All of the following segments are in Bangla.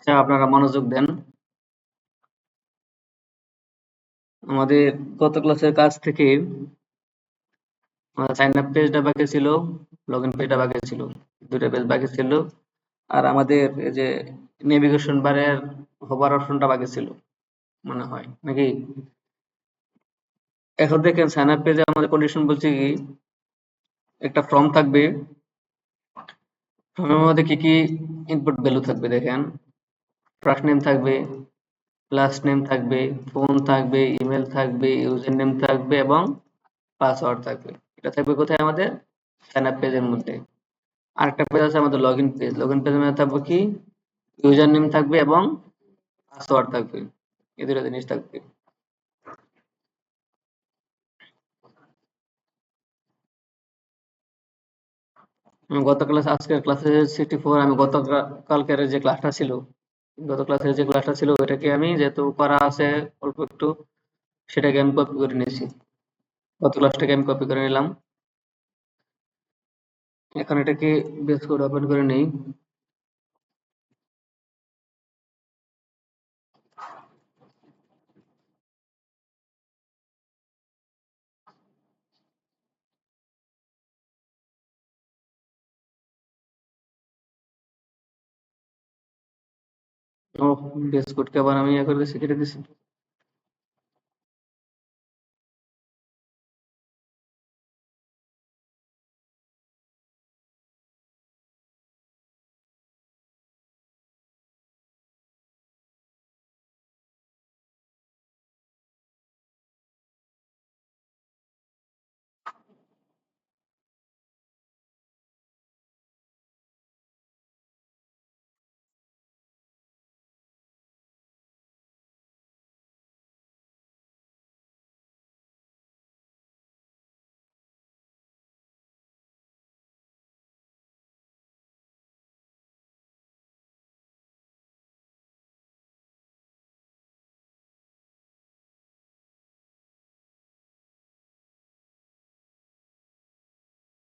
আচ্ছা, আপনারা মনোযোগ দেন। আমাদের গত ক্লাসের কাজ থেকে সাইন আপ পেজটা বাকি ছিল, লগ ইন পেজটা বাকি ছিল, দুইটা পেজ বাকি ছিল। আর আমাদের এই যে নেভিগেশন বারের হোভার অপশনটা বাকি ছিল মনে হয় নাকি। এখন দেখেন সাইন আপ পেজে আমাদের কন্ডিশন বলছে কি, একটা ফর্ম থাকবে। ফর্মের মধ্যে কি কি ইনপুট ভ্যালু থাকবে দেখেন। ফার্স্ট নেম থাকবে, লাস্ট নেম থাকবে, ফোন থাকবে, ইমেল থাকবে, ইউজার নেম থাকবে এবং পাসওয়ার্ড থাকবে। এটা থাকবে কোথায়? আমাদের সাইন আপ পেজের মধ্যে। আরেকটা পেজ আছে আমাদের log in page. Log in পেজের মধ্যে থাকবে কি, ইউজার নেম থাকবে এবং পাসওয়ার্ড থাকবে। এই দুটো জিনিস থাকবে। আমি গত ক্লাস আজকের ক্লাসে 64, আমি কালকের যে ক্লাসটা ছিল, গত ক্লাসের যে ক্লাসটা ছিল ওইটাকে আমি যেহেতু করা আছে অল্প একটু, সেটাকে আমি কপি করে নিয়েছি। গত ক্লাসটাকে আমি কপি করে নিলাম। এখন এটাকে বেস কোড ওপেন করে নেই। ও, বেস কোডকে আবার আমি ইয়ে করে দিচ্ছি, কেটে দিচ্ছি।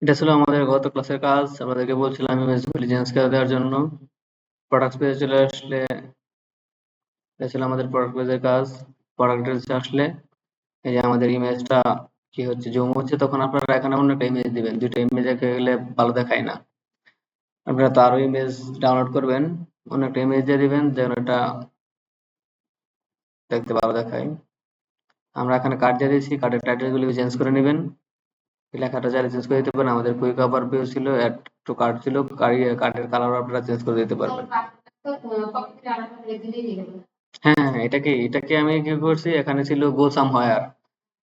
এটা ছিল আমাদের গত ক্লাসের কাজ। আমাদেরকে বলছিলাম ইমেজগুলি চেঞ্জ করে দেওয়ার জন্য। প্রোডাক্ট পেজে চলে আসলে এটা ছিল আমাদের প্রোডাক্ট পেজের কাজ। প্রোডাক্ট ডিটেলসে আসলে এই যে আমাদের ইমেজটা কি হচ্ছে, জুম হচ্ছে, তখন আপনারা এখানে অন্য একটা ইমেজ দিবেন। দুইটা ইমেজ একে গেলে ভালো দেখায় না। আপনারা তো আরো ইমেজ ডাউনলোড করবেন, অন্য একটা ইমেজ দিয়ে দিবেন যেন এটা দেখতে ভালো দেখায়। আমরা এখানে কার্ড দিয়ে দিয়েছি, কার্ডের টাইটেল গুলি চেঞ্জ করে নেবেন। এই লেখাটা চাইলে চেঞ্জ করে দিতে পারেন। আমাদের কুইক ওভারভিউ ছিল, অ্যাড টু কার্ড ছিল, কার্ডের কালার আপনারা চেঞ্জ করে দিতে পারবেন। হ্যাঁ হ্যাঁ, এটাকে আমি কি করছি, এখানে ছিল গো সামহায়ার,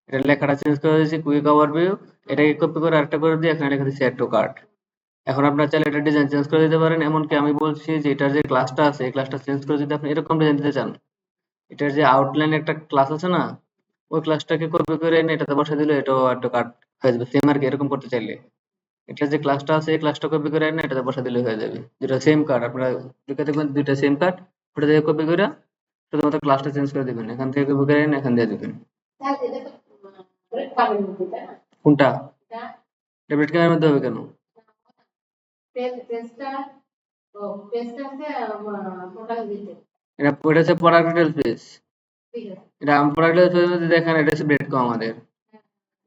এটা লেখাটা চেঞ্জ করে দিয়েছি কুইক ওভারভিউ। এটাকে কপি করে আরেকটা করে দিয়ে এখানে লেখা দিচ্ছি অ্যাড টু কার্ট। এখন আপনার চাইলে এটা ডিজাইন চেঞ্জ করে দিতে পারেন। এমনকি আমি বলছি যে এটার যে ক্লাসটা আছে এই ক্লাসটা চেঞ্জ করে যদি আপনি এরকম ডিজাইন দিতে চান, এটার যে আউটলাইন একটা ক্লাস আছে না, ওই ক্লাসটাকে কপি করে এনে এটাতে বসে দিলে এটাও অ্যাড টু কার্ট হয়ে যাবে। সেম আর কি, এরকম করতে চাইলে এটার যে ক্লাসটা আছে এই ক্লাসটা কপি করে এনে এটাতে বসে দিলে হয়ে যাবে। দুটো সেম কার্ড আপনারা দুটো দেখবেন, দুইটা সেম কার্ড, ওটা থেকে কপি করে শুধুমাত্র ক্লাসটা চেঞ্জ করে দিবেন, এখান থেকে কপি করে এনে এখান দিয়ে দিবেন। কোনটা? ডেবিট কার্ডের মধ্যে হবে কেন? এটা এটা হচ্ছে প্রোডাক্ট ডিটেলস পেজ। এটা আমি প্রোডাক্ট ডিটেলস পেজের মধ্যে দেখেন, এটা হচ্ছে ব্রেড কম আমাদের।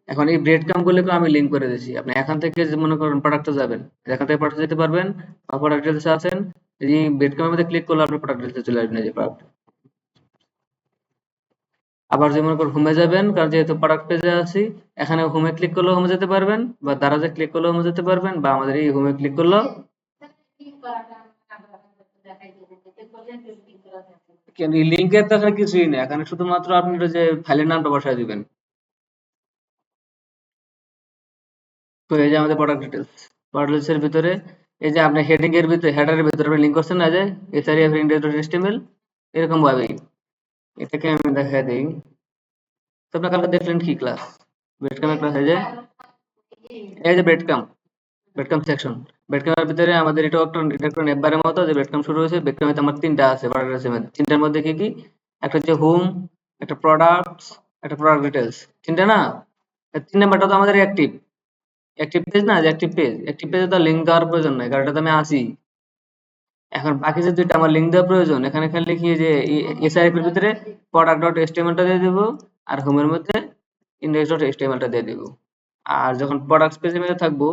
এখন এই ব্রেড কাম গুলোকে আমি লিঙ্ক করে দিয়েছি। আপনি এখান থেকে যে মনে করেন প্রোডাক্টে যাবেন, এখান থেকে প্রোডাক্টে যেতে পারবেন বা প্রোডাক্ট ডিটেলসে আছেন, এই ব্রেড কামের মধ্যে ক্লিক করলে আপনি প্রোডাক্ট ডিটেলসে চলে আসবেন, এই যে প্রোডাক্ট। আবার যে মনে করেন হোমে যাবেন, কারণ যেহেতু প্রোডাক্ট পেজে আছি, এখানে হোমে ক্লিক করলেও হোমে যেতে পারবেন, বা দারাজে ক্লিক করলেও হোমে যেতে পারবেন, বা আমাদের এই হোমে ক্লিক করলেও। কেন লিঙ্কের তো এখানে কিছুই নেই, এখানে শুধুমাত্র আপনি ওটা যে ফাইলের নামটা বসায় দিবেন। তো এই যে আমাদের প্রোডাক্ট ডিটেলস, প্রোডাক্ট ডিটেলস এর ভিতরে এই যে আপনি হেডিং এর ভিতরে, হেডারের ভিতরে আপনি লিংক করছেন না, যে এসআরএফ index.html, এরকম ভাবেই এটাকে আমি দেখাই দিই। তো আপনার কালকে দেখলেন কি ক্লাস, ব্রেডক্রামের ক্লাস। এই যে ব্রেডক্রাম সেকশন। ব্রেডক্রামের ভিতরে আমাদের এটা একটা নেটবারের মতো, যে ব্রেডক্রাম শুরু হয়েছে। ব্রেডক্রামে আমার তিনটা আছে প্রোডাক্ট ডিটেলস, তিনটার মধ্যে কি কি, একটা হচ্ছে হোম, একটা প্রোডাক্টস, একটা প্রোডাক্ট ডিটেলস, তিনটা না। এই তিন নাম্বারটা তো আমাদের অ্যাক্টিভ, অ্যাক্টিভ পেজ না, যে অ্যাক্টিভ পেজ। অ্যাক্টিভ পেজে তো লিঙ্ক দেওয়ার প্রয়োজন নাই, কারণ এটাতে আমি আছি। এখন বাকি যে দুইটা আমার লিঙ্ক দেওয়া প্রয়োজন, এখানে খালি লিখি যে এসআইএফ এর ভিতরে প্রোডাক্ট ডট এচটিএমএল টা দিয়ে দিব, আর হোমের মধ্যে ইন্ডেক্স ডট এচটিএমএল টা দিয়ে দিব। আর যখন প্রোডাক্টস পেজের মধ্যে থাকবো,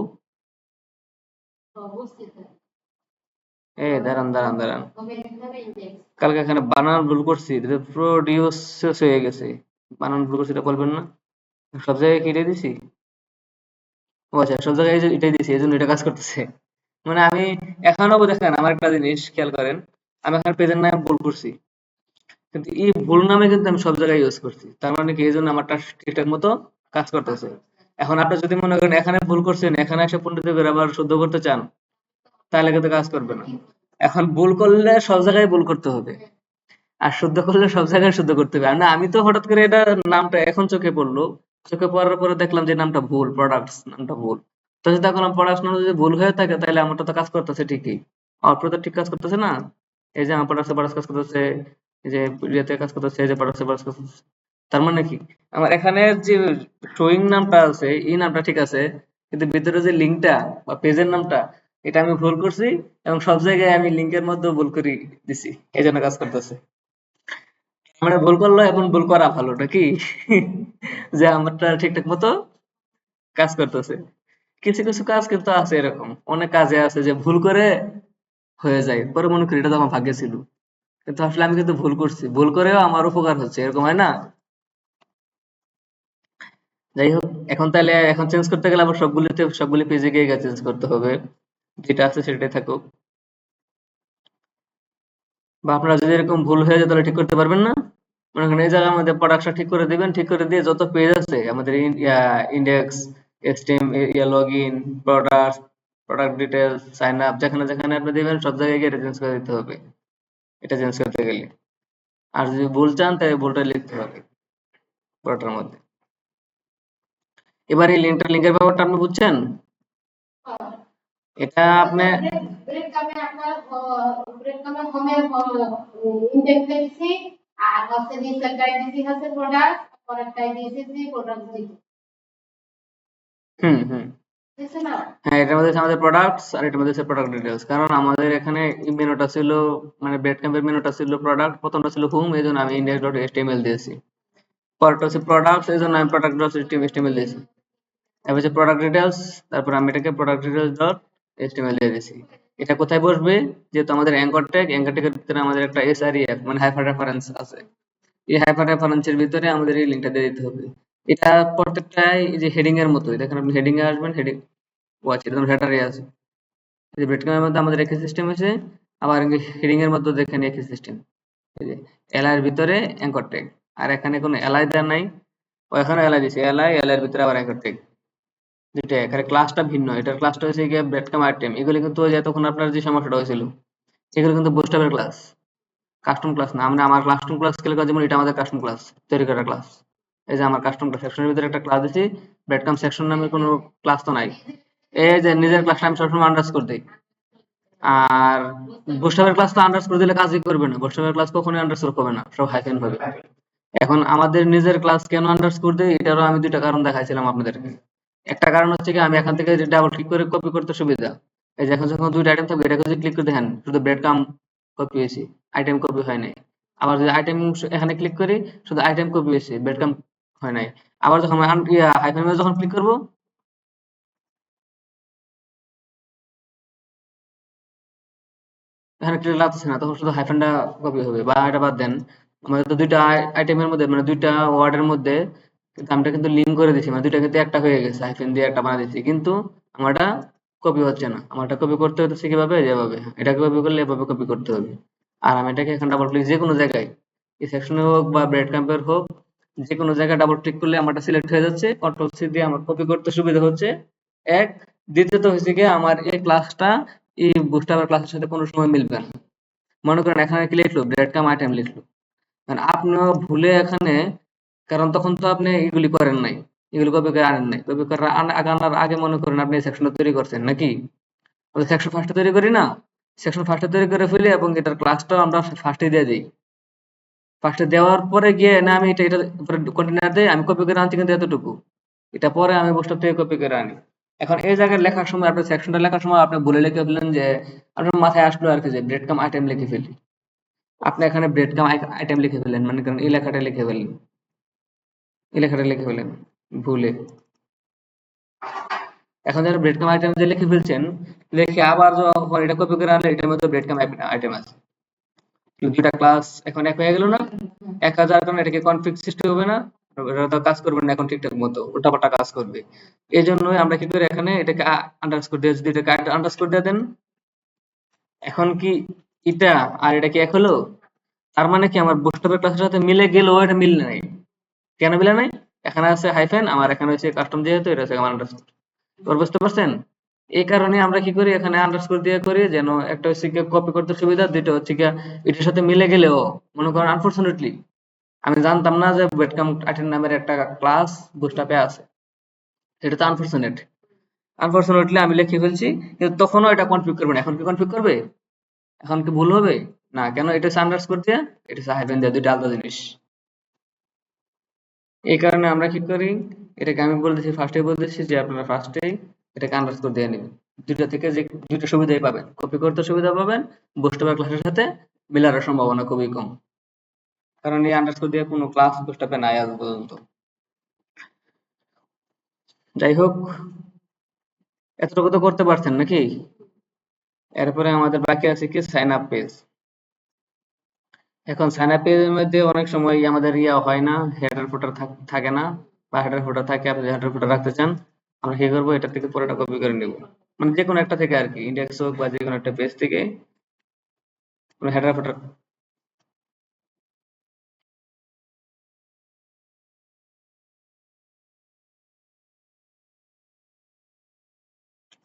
দাঁড়ান দাঁড়ান দাঁড়ান, কালকে এখানে বানান ভুল করছি, প্রোডিউস হয়ে গেছে, বানান ভুল করছি, এটা বলবেন না? সব জায়গায় কি এটা দিছি? ও আচ্ছা, সব জায়গায় এটাই দিছি, এই জন্য এটা কাজ করতেছে। মানে আমি এখনো দেখেন আমার একটা জিনিস খেয়াল করেন, আমি এখানে পেজের নামে ভুল করছি, কিন্তু এই ভুল নামে কিন্তু আমি সব জায়গায় ইউজ করছি, তার মানে কি এই জন্য আমারটা ঠিকঠাক মতো কাজ করতেছে। এখন আপনি যদি মনে করেন এখানে ভুল করছেন, এখানে এসে পণ্ডিত করে আবার শুদ্ধ করতে চান, তাহলে কিন্তু কাজ করবে না। এখন ভুল করলে সব জায়গায় ভুল করতে হবে, আর শুদ্ধ করলে সব জায়গায় শুদ্ধ করতে হবে। আর না, আমি তো হঠাৎ করে এটা নামটা এখন চোখে পড়লো, চোখে পড়ার পরে দেখলাম যে নামটা ভুল, প্রোডাক্টস নামটা ভুল। তো যদি এখন প্রোডাক্টস নাম যদি ভুল হয়ে থাকে, তাহলে আমারটা তো কাজ করতেছে ঠিকই, আউটপুট তো ঠিক কাজ করতেছে না? এই যে আমার প্রোডাক্টসে প্রোডাক্টস কাজ করতেছে, এই যে ইয়েতে কাজ করতেছে, এই যে প্রোডাক্টসে প্রোডাক্টস কাজ করতেছে। তার মানে কি আমার এখানে যে শোয়িং নামটা আছে, এই নামটা ঠিক আছে, কিন্তু ভিতরে যে লিঙ্কটা বা পেজের নামটা, এটা আমি ভুল করছি, এবং সব জায়গায় আমি লিঙ্কের মধ্যে ভুল করে দিছি, এই জন্য কাজ করতেছে। মানে ভুল করলো, এখন ভুল করা ভালো নাকি? যে আমারটা ঠিকঠাক মতো কাজ করতেছে। কিছু কিছু কাজ কিন্তু আছে এরকম, অনেক কাজে আছে যে ভুল করে হয়ে যায়, পরে মনে করি এটা তো আমার ভাগ্যে ছিল, কিন্তু আসলে আমি কিন্তু ভুল করছি, ভুল করেও আমার উপকার হচ্ছে, এরকম হয় না? যাই হোক, এখন তাহলে এখন চেঞ্জ করতে গেলে আবার সবগুলি পেজে গিয়ে চেঞ্জ করতে হবে, যেটা আছে সেটাই থাকুক। বা আপনারা যদি এরকম ভুল হয়ে যায় তাহলে ঠিক করতে পারবেন না? মনে করেন এই জায়গার মধ্যে প্রোডাক্টটা ঠিক করে দিবেন, ঠিক করে দিয়ে যত পেজ আছে আমাদের index, STM, log in, product, product details, sign up, যেখানে যেখানে আপনি দিবেন সব জায়গায় গিয়ে চেঞ্জ করে দিতে হবে, এটা চেঞ্জ করতে গেলে। আর যদি ভুল চান তাহলে ভুলটা লিখতে হবে পুরোটার মধ্যে। এবার এই লিঙ্কের ব্যাপারটা আপনি বুঝছেন? এটা আপনি হুম হুম হ্যাঁ, এটার মধ্যে আছে আমাদের প্রোডাক্টস, আর এটার মধ্যে আছে প্রোডাক্ট ডিটেলস। কারণ আমাদের এখানে মেনুটা ছিল, মানে ব্রেড ক্যাম্পের মেনুটা ছিল প্রোডাক্ট, প্রথমটা ছিল হোম, এই জন্য আমি ইন্ডেক্স ডট এচটিএমএল দিয়েছি। পরেরটা হচ্ছে প্রোডাক্টস, এই জন্য আমি প্রোডাক্ট ডট এচটিএমএল দিয়েছি। তারপর হচ্ছে প্রোডাক্ট ডিটেলস, তারপর আমি এটাকে প্রোডাক্ট ডিটেলস ডট এচটিএমএল দিয়ে দিয়েছি। এটা কোথায় বসবে? যেহেতু আমাদের অ্যাঙ্কর ট্যাগের ভিতরে আমাদের একটা এসআরইএফ মানে হাইপার রেফারেন্স আছে, এই হাইপার রেফারেন্সের ভিতরে আমাদের এই লিঙ্কটা দিয়ে দিতে হবে। এটা প্রত্যেকটাই এই যে হেডিং এর মতোই, দেখেন আপনি হেডিং এ আসবেন, হেডিং ও আচ্ছা, এটা হেডারে আছে। এই যে ব্রেডক্রামের মধ্যে আমাদের একই সিস্টেম আছে, আবার হেডিং এর মধ্যে দেখেন একই সিস্টেম। এই যে এলআই এর ভিতরে অ্যাঙ্কর ট্যাগ, আর এখানে কোনো এলআই দেওয়া নাই, ও এখানে এলআই দিছে, এলআই এর ভিতরে আবার অ্যাঙ্কর ট্যাগ, দুইটা। এখানে ক্লাসটা ভিন্ন, এটার ক্লাসটা হচ্ছে গিয়ে ব্রেডক্রাম আইটেম। এগুলো কিন্তু ওই যে এতক্ষণ আপনার যে সমস্যাটা হয়েছিল, এগুলো কিন্তু বুস্টআপের ক্লাস, কাস্টম ক্লাস না। আমরা আমার কাস্টম ক্লাস খেলে যেমন এটা আমাদের কাস্টম ক্লাস, তৈরি করা ক্লাস। এই যে আমার কাস্টম ক্লাস সেকশনের ভিতরে একটা ক্লাস দিছি, ব্রেডক্রাম সেকশন নামে কোনো ক্লাস তো নাই। এই যে নিজের ক্লাসটা আমি সবসময় আন্ডারস্কোর দিই, আর বুস্টাপের ক্লাস তো আন্ডারস্কোর দিলে কাজই করবে না, বুস্টাপের ক্লাস কখনোই আন্ডারস্কোর হবে না, সব হাইফেন হবে। এখন আমাদের নিজের ক্লাস কেন আন্ডারস্কোর দেই, এটারও আমি দুইটা কারণ দেখাইছিলাম আপনাদেরকে। একটা কারণ হচ্ছে কি, আমি এখান থেকে ডাবল ক্লিক করে কপি করতে সুবিধা। এই যে এখন যখন দুইটা আইটেম থাকবে, এটাকে যদি ক্লিক করে দেখেন শুধু ব্রেড কাম কপি হয়েছে, আইটেম কপি হয় নাই। আবার যদি আইটেম এখানে ক্লিক করি, শুধু আইটেম কপি হয়েছে, ব্রেড কাম হয় নাই। আবার যখন হাইফেন যখন ক্লিক করবো, এখানে ক্লিক লাগতেছে না, তখন শুধু হাইফেনটা কপি হবে। বা এটা বাদ দেন, আমাদের তো দুইটা আইটেমের মধ্যে মানে দুইটা ওয়ার্ডের মধ্যে কিন্তু আমরা কিন্তু লিঙ্ক করে দিছি, মানে দুইটা কিন্তু একটা হয়ে গেছে, হাইফেন দিয়ে একটা বানা দিচ্ছি, কিন্তু আমারটা কপি হচ্ছে না। আমারটা কপি করতে হচ্ছে কিভাবে, যেভাবে এটাকে কপি করলে এভাবে কপি করতে হবে। আর আমি এটাকে এখন ডাবল ক্লিক যে কোনো জায়গায়, এই সেকশনে হোক বা ব্রেড ক্যাম্পের হোক, যে কোনো জায়গায় ডাবল ক্লিক করলে আমারটা সিলেক্ট হয়ে যাচ্ছে, কন্ট্রোল সি দিয়ে আমার কপি করতে সুবিধা হচ্ছে, এক। দ্বিতীয়ত হচ্ছে গিয়ে আমার এই ক্লাসটা এই বুস্টার ক্লাসের সাথে কোনো সময় মিলবে না। মনে করেন এখানে কি লিখলো, ব্রেড কাম আইটেম লিখলো, কারণ আপনিও ভুলে এখানে, কারণ তখন তো আপনি এগুলি করেন নাই, এগুলি কপি করে আনেন নাই, কপি করে আনার আগে মনে করেন আপনি সেকশনটা তৈরি করছেন নাকি? আমরা সেকশন ফার্স্টে তৈরি করি না? সেকশন ফার্স্টে তৈরি করে ফেলি এবং এটার ক্লাসটাও আমরা ফার্স্টে দিয়ে দিই। ফার্স্টে দেওয়ার পরে গিয়ে না আমি এটা কন্টেনার দেই, আমি কপি করে আনছি কিন্তু এতটুকু, এটা পরে আমি বুস্টার থেকে কপি করে আনি। এখন এই জায়গায় লেখার সময় আপনি সেকশনটা লেখার সময় আপনি বলে লিখে ফেললেন যে আপনার মাথায় আসলো আর কি যে ব্রেড কাম আইটেম লিখে ফেলি। আপনি এখানে ব্রেড কাম আইটেম লিখে ফেলেন, মানে কারণ এই লেখাটা লিখে ফেলেন, এই লেখাটা লিখে ফেলেন ভুলে। এখন যারা ব্রেড কাম আইটেম যে লিখে ফেলছেন, লিখে আবার যখন এটা কপি করে আনলে এটার মধ্যে ব্রেড কাম আইটেম আছে। দুইটা ক্লাস এখন এক হয়ে গেল না? এক হাজার কারণে এটাকে কনফ্লিক্ট সৃষ্টি হবে না, এটা তো কাজ করবে না এখন ঠিকঠাক মতো, উল্টাপাল্টা কাজ করবে। এই জন্যই আমরা কি করি এখানে এটাকে আন্ডারস্কোর দিয়ে, যদি এটাকে আন্ডারস্কোর দিয়ে দেন, এখন কি এটা আর এটা কি এক হলো? তার মানে কি আমার বুস্টআপের ক্লাসের সাথে মিলে গেলেও এটা মিল নাই। কেন মিলে নাই? এখানে আছে হাইফেন, আমার এখানে হচ্ছে কাস্টম, যেহেতু এটা হচ্ছে আমার আন্ডারস্কোর। এবার বুঝতে পারছেন? এই কারণে আমরা কি করি এখানে আন্ডারস্কোর দিয়ে করি, যেন একটা হচ্ছে গিয়ে কপি করতে সুবিধা, দুইটা হচ্ছে গিয়ে এটার সাথে মিলে গেলেও, মনে করেন আনফরচুনেটলি আমি জানতাম না যে ওয়েটকাম আটেন নামের একটা ক্লাস বুস্টআপে আছে, এটা তো আনফরচুনেট। আনফরচুনেটলি আমি লিখে ফেলছি, কিন্তু তখনও এটা কনফিগ করবে না। এখন কি কনফিগ করবে? এখন কি ভুল হবে? না, কেন? এটা হচ্ছে আন্ডারস্কোর দিয়ে, এটা হচ্ছে হাইফেন দিয়ে, দুইটা আলাদা জিনিস। এই কারণে আমরা কি করি, এটাকে আমি বলতেছি ফার্স্টেই বলতেছি যে আপনারা ফার্স্টেই এটাকে আন্ডারস্কোর দিয়ে নেবেন। দুইটা থেকে যে দুইটা সুবিধাই পাবেন, কপি করতে সুবিধা পাবেন, বুস্টআপের ক্লাসের সাথে মেলার সম্ভাবনা খুবই কম, কারণ এই আন্ডারস্কোর দিয়ে কোনো ক্লাস বুস্টআপে নাই আজ পর্যন্ত। যাই হোক, এতটুকু তো করতে পারছেন নাকি? এরপরে আমাদের বাকি আছে কি সাইন আপ পেজ। এখন সাইন আপ পেজের মধ্যে অনেক সময় আমাদের ইয়া হয় না, হেডার ফুটার থাকে না, বা হেডার ফুটার থাকে, আপনি হেডার ফুটার রাখতে চান, আমরা কি করবো, এটা থেকে পুরোটা কপি করে নিব, মানে যে কোনো একটা থেকে আর কি, ইন্ডেক্স হোক বা যে কোনো একটা পেজ থেকে হেডার ফুটার।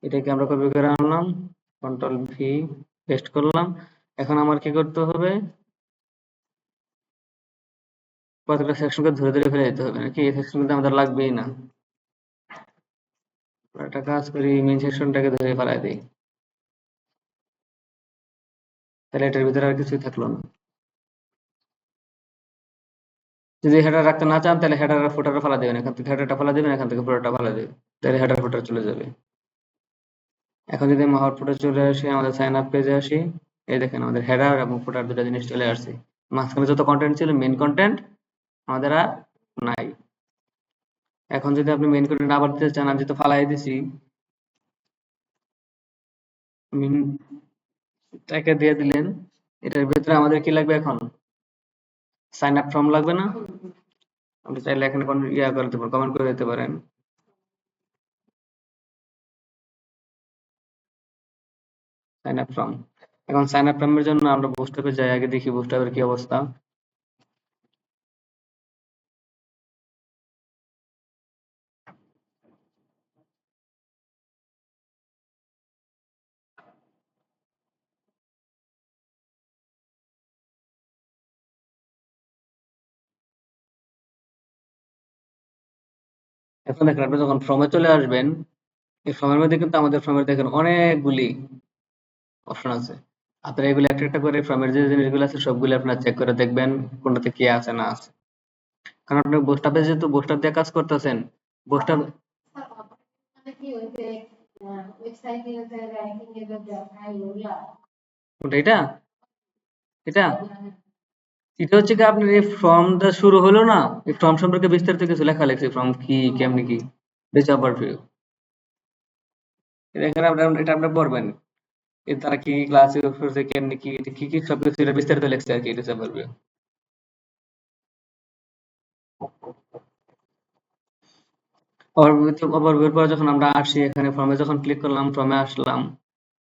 এটাকে আমরা কপি করে আনলাম, কন্ট্রোল ভি পেস্ট করলাম। এখন আমার কি করতে হবে, প্রত্যেকটা সেকশনকে ধরে ধরে ফেলে দিতে হবে, নাকি এই সেকশন কিন্তু আমাদের লাগবেই না। একটা কাজ করি, মেইন সেকশনটাকে ধরে ফেলাই দিই, তাহলে এটার ভিতরে আর কিছুই থাকলো না। যদি হেডার রাখতে না চান তাহলে হেডার আর ফুটার ফেলা দিবেন, এখান থেকে হেডারটা ফেলা দিবেন, এখান থেকে ফুটারটা ফেলা দিবেন, তাহলে হেডার ফুটার চলে যাবে। এখন যদি আমি আউটপুটে চলে আসি, আমাদের সাইন আপ পেজে আসি, এই দেখেন আমাদের হেডার এবং ফুটার দুটো জিনিস চলে আসছে। মাঝখানে যত কন্টেন্ট ছিল মেইন কন্টেন্ট আমাদের আর নাই। এখন যদি আপনি মেইন কন্টেন্ট আবার দিতে চান, আমি যেহেতু ফালাই দিছি, তাকে দিয়ে দিলেন, এটার ভিতরে আমাদের কি লাগবে এখন, সাইন আপ ফর্ম লাগবে না? আপনি চাইলে এখানে ইয়া করে দিতে পারেন, কমেন্ট করে দিতে পারেন সাইন আপ ফর্ম। এখন সাইন আপ ফর্মের জন্য আমরা বুস্টআপে যাই, আগে দেখি বুস্টআপের কি অবস্থা। এখন দেখেন আপনি যখন ফর্মে চলে আসবেন, এই ফর্মের মধ্যে কিন্তু আমাদের ফর্মের দেখেন অনেকগুলি অপশন আছে। আপনারা এগুলো একটা একটা করে ফর্মের যে জিনিসগুলো আছে সবগুলো আপনারা চেক করে দেখবেন কোনটাতে কি আছে না আছে। কারণ আপনি বুস্টআপে যেহেতু বুস্টআপ দিয়ে কাজ করতেছেন, বুস্টআপ কোনটা, এটা এটা এটা হচ্ছে কি আপনার এই ফর্মটা শুরু হলো না, এই ফর্ম সম্পর্কে বিস্তারিত কিছু লেখা লেখছে, ফর্ম কি কেমনি কি বেচা পারফিউ, এখানে এটা আপনারা পড়বেন, তারা কি ক্লাস ইউজ করছে, কেমনি কি, এটা কি কি সবকিছু এটা বিস্তারিত লেখছে আর কি, এটা পারবে। ওভারভিউর পর যখন আমরা আসি, এখানে ফর্মে যখন ক্লিক করলাম, ফর্মে আসলাম,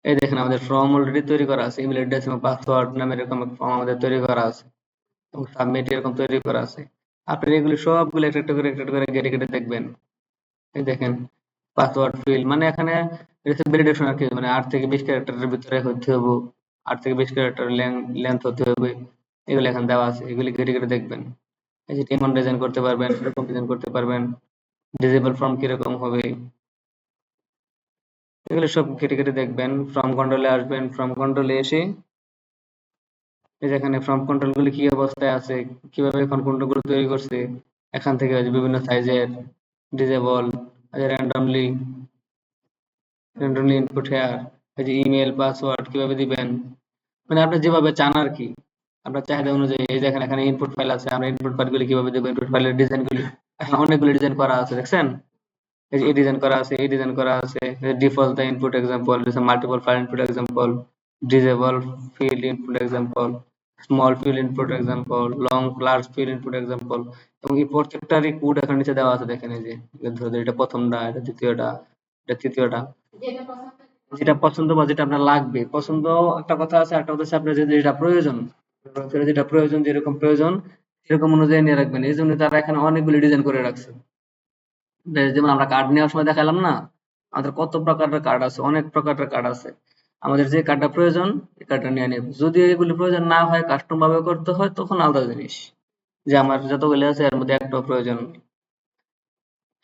এই দেখেন আমাদের ফর্ম অলরেডি তৈরি করা আছে, ইমেল অ্যাড্রেস এবং পাসওয়ার্ড নামের এরকম ফর্ম আমাদের তৈরি করা আছে, এবং সাবমিট এরকম তৈরি করা আছে। আপনি এগুলি সবগুলো একটা একটা করে কেটে কেটে দেখবেন। এই দেখেন পাসওয়ার্ড ফিল্ড, মানে এখানে ভ্যালিডেশন আর কি, মানে 8 থেকে 20 ক্যারেক্টারের ভিতরে হতে হবে, 8 থেকে 20 ক্যারেক্টার লেন্থ হতে হবে, এগুলো এখানে দেওয়া আছে, এগুলি কেটে কেটে দেখবেন। এই যে টেমন ডিজাইন করতে পারবেন, এরকম ডিজাইন করতে পারবেন, ডিজেবল ফর্ম কিরকম হবে, এগুলো সব কেটে কেটে দেখবেন। ফর্ম কন্ট্রোলে আসবেন, ফর্ম কন্ট্রোলে এসে এই যে এখানে ফর্ম কন্ট্রোল গুলি কি অবস্থায় আছে, কিভাবে এখন কন্ট্রোল গুলো তৈরি করছে, এখান থেকে বিভিন্ন সাইজের, disable, randomly, randomly input here, এই যে ইমেল পাসওয়ার্ড কিভাবে দিবেন, মানে আপনি যেভাবে চান আর কি, আপনার চাহিদা অনুযায়ী। এই দেখেন এখানে ইনপুট ফাইল আছে, আমরা ইনপুট ফাইলগুলি কিভাবে দেবো, ইনপুট ফাইলের ডিজাইনগুলি এখন অনেকগুলো ডিজাইন করা আছে দেখছেন। এই যে এই ডিজাইন করা আছে, এই ডিজাইন করা আছে, default the input example, multiple file input example, disable field input example, small field input example, long large field input example. এবং এই প্রত্যেকটারই কোড এখানে নিচে দেওয়া আছে দেখেন। এই যে ধরো এটা প্রথমটা, এটা দ্বিতীয়টা, এটা তৃতীয়টা, যেটা পছন্দ বা যেটা আপনার লাগবে। পছন্দ একটা কথা আছে, একটা কথা হচ্ছে আপনার যেটা প্রয়োজন, যেটা প্রয়োজন, যেরকম প্রয়োজন সেরকম অনুযায়ী নিয়ে রাখবেন। এই জন্য তারা এখানে অনেকগুলি ডিজাইন করে রাখছে। যেমন আমরা কার্ড নেওয়ার সময় দেখালাম না, আমাদের কত প্রকারের কার্ড আছে, অনেক প্রকারের কার্ড আছে। আমাদের যে কার্ডটা প্রয়োজন এই কার্ডটা নিয়ে নেব। যদি এগুলি প্রয়োজন না হয়, কাস্টম ভাবে করতে হয়, তখন আলাদা জিনিস। যে আমার যতগুলি আছে এর মধ্যে একটাও প্রয়োজন নেই,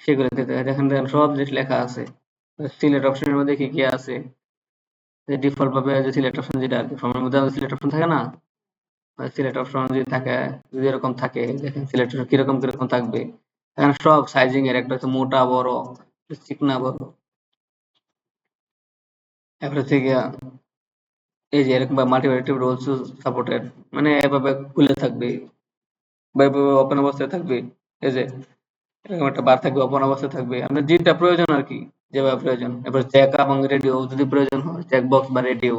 সেগুলো দিতে হয়। দেখেন দেখেন সব জিনিস লেখা আছে। সিলেক্ট অপশনের মধ্যে কি কি আছে, যে ডিফল্ট ভাবে যে সিলেক্ট অপশন, যেটা আর কি ফর্মের মধ্যে সিলেক্ট অপশন থাকে না, সিলেক্ট অপশন যদি থাকে, যদি এরকম থাকে, দেখেন সিলেক্ট অপশন কিরকম কিরকম থাকবে। এখানে সব সাইজিং এর, একটা হচ্ছে মোটা বড়, চিকনা বড়, একটা হচ্ছে গিয়া এই যে এরকম মাল্টিভার্সিটি রোলস সাপোর্টেড, মানে এভাবে খুলে থাকবে বা এভাবে ওপেন অবস্থায় থাকবে। এই যে এরকম একটা বার থাকবে, ওপেন অবস্থায় থাকবে, আপনার যেটা প্রয়োজন আর কি, যেভাবে প্রয়োজন। এবার জ্যাক এবং রেডিও যদি প্রয়োজন হয়, জ্যাক বক্স বা রেডিও,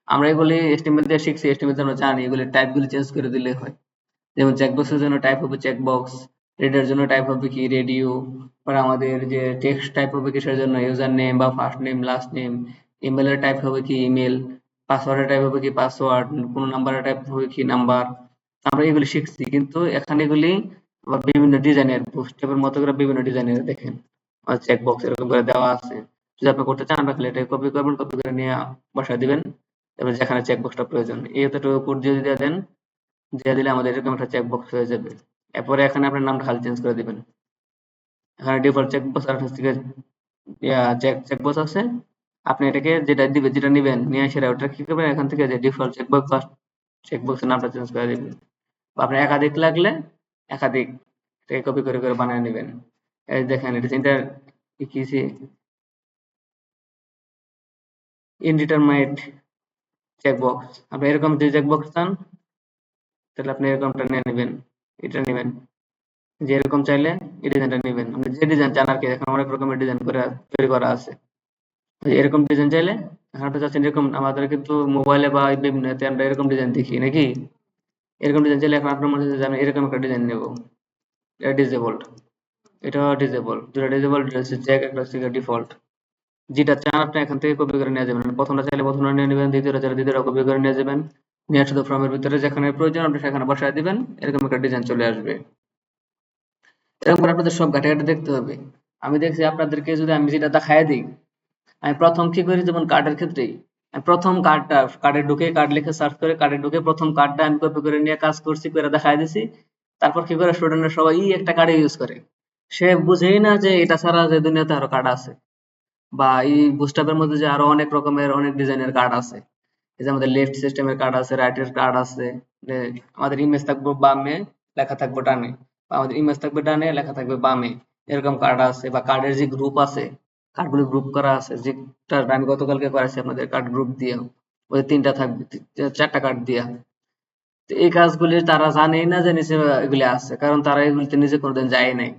আমরা এগুলি এস্টিমেট দিয়ে শিখছি, এস্টিমেট আমরা জানি, এগুলি টাইপ গুলি চেঞ্জ করে দিলে হয়। যেমন চেকবক্সের জন্য টাইপ হবে চেকবক্স, রেডিওর জন্য টাইপ হবে কি রেডিও, আর আমাদের যে টেক্সট টাইপ হবে কিসের জন্য, ইউজার নেম বা ফার্স্ট নেম লাস্ট নেম, ইমেলের টাইপ হবে কি ইমেল, পাসওয়ার্ডের টাইপ হবে কি পাসওয়ার্ড, কোন নাম্বারের টাইপ হবে কি নাম্বার। আমরা এগুলি শিখছি, কিন্তু এখানে এগুলি আবার বিভিন্ন ডিজাইনের, বুস্টেপের মতো করে বিভিন্ন ডিজাইনের দেখেন চেকবক্স এরকম করে দেওয়া আছে। যদি আপনি করতে চান, আপনি এটা কপি করবেন, কপি করে নিয়ে বসায় দিবেন। এবার যেখানে চেকবক্সটা প্রয়োজন এই এতটুকু কোড দিয়ে দিয়ে দেন, দিয়ে দিলে আমাদের এরকম একটা চেকবক্স হয়ে যাবে। এরপরে এখানে আপনার নামটা খালি চেঞ্জ করে দিবেন। এখানে ডিফল্ট চেকবক্স আর থেকে চেকবক্স আছে, আপনি এটাকে যেটা দিবেন, যেটা নিবেন নিয়ে এসে ওটা কি করবেন, এখান থেকে যে ডিফল্ট চেকবক্স চেকবক্সের নামটা চেঞ্জ করে দিবেন। বা আপনার একাধিক লাগলে একাধিক কপি করে করে বানিয়ে নেবেন। এই দেখেন এটা ইন্টার কি ইনডিটারমাইট চেকবক্স। আপনি এরকম যে চেকবক্স চান, তাহলে আপনি এরকমটা নিয়ে নেবেন, এটা নেবেন। যে এরকম চাইলে এই ডিজাইনটা নেবেন, আপনি যে ডিজাইন চান আর কি। এখন অনেক রকমের ডিজাইন করে তৈরি করা আছে। যে এরকম ডিজাইন চাইলে, এখন আপনি চাচ্ছেন এরকম, আমাদের কিন্তু মোবাইলে বা বিভিন্ন এতে আমরা এরকম ডিজাইন দেখি নাকি, এরকম ডিজাইন চাইলে এখন আপনার মনে হচ্ছে যে আমি এরকম একটা ডিজাইন নেবো, এটা ডিসেবলড, এটা ডিসেবল, দুটা ডিসেবল, এটা হচ্ছে জ্যাক, একটা হচ্ছে ডিফল্ট। যেটা চান আপনি এখান থেকে কপি করে নিয়ে যাবেন। প্রথমটা চাইলে প্রথমটা নিয়ে নেবেন, দ্বিতীয়টা চাইলে দ্বিতীয়টা কপি করে নিয়ে যাবেন। নিয়ে শুধু ফর্মের ভিতরে যেখানে প্রয়োজন আপনি সেখানে বসায় দিবেন, এরকম একটা ডিজাইন চলে আসবে। এরকম করে আপনাদের সব ঘাটে ঘাটে দেখতে হবে। আমি দেখছি আপনাদেরকে, যদি আমি যেটা দেখায় দিই, আমি প্রথম কি করি, যেমন কার্ডের ক্ষেত্রেই আমি প্রথম কার্ডটা, কার্ডে ঢুকে কার্ড লিখে সার্চ করে কার্ডে ঢুকে প্রথম কার্ডটা আমি কপি করে নিয়ে কাজ করছি, করে দেখায় দিছি। তারপর কি করে স্টুডেন্টরা সবাই একটা কার্ড ইউজ করে, সে বুঝেই না যে এটা ছাড়া যে দুনিয়াতে আরো কার্ড আছে, বা এই বুস্টআপের মধ্যে যে আরো অনেক রকমের অনেক ডিজাইনের কার্ড আছে। এই যে আমাদের লেফট সিস্টেমের কার্ড আছে, রাইটের কার্ড আছে, যে আমাদের ইমেজ থাকবে বামে, লেখা থাকবে ডানে, বা আমাদের ইমেজ থাকবে ডানে, লেখা থাকবে বামে, এরকম কার্ড আছে। বা কার্ডের যে গ্রুপ আছে, কার্ডগুলো গ্রুপ করা আছে, যেটা আমি গতকালকে করেছি আপনাদের কার্ড গ্রুপ দিয়ে, ওই তিনটা থাকবে, চারটা কার্ড দিয়া। তো এই কাজগুলি তারা জানেই না যে নিচে এগুলি আছে, কারণ তারা এগুলিতে নিজে কোনোদিন যায় নাই।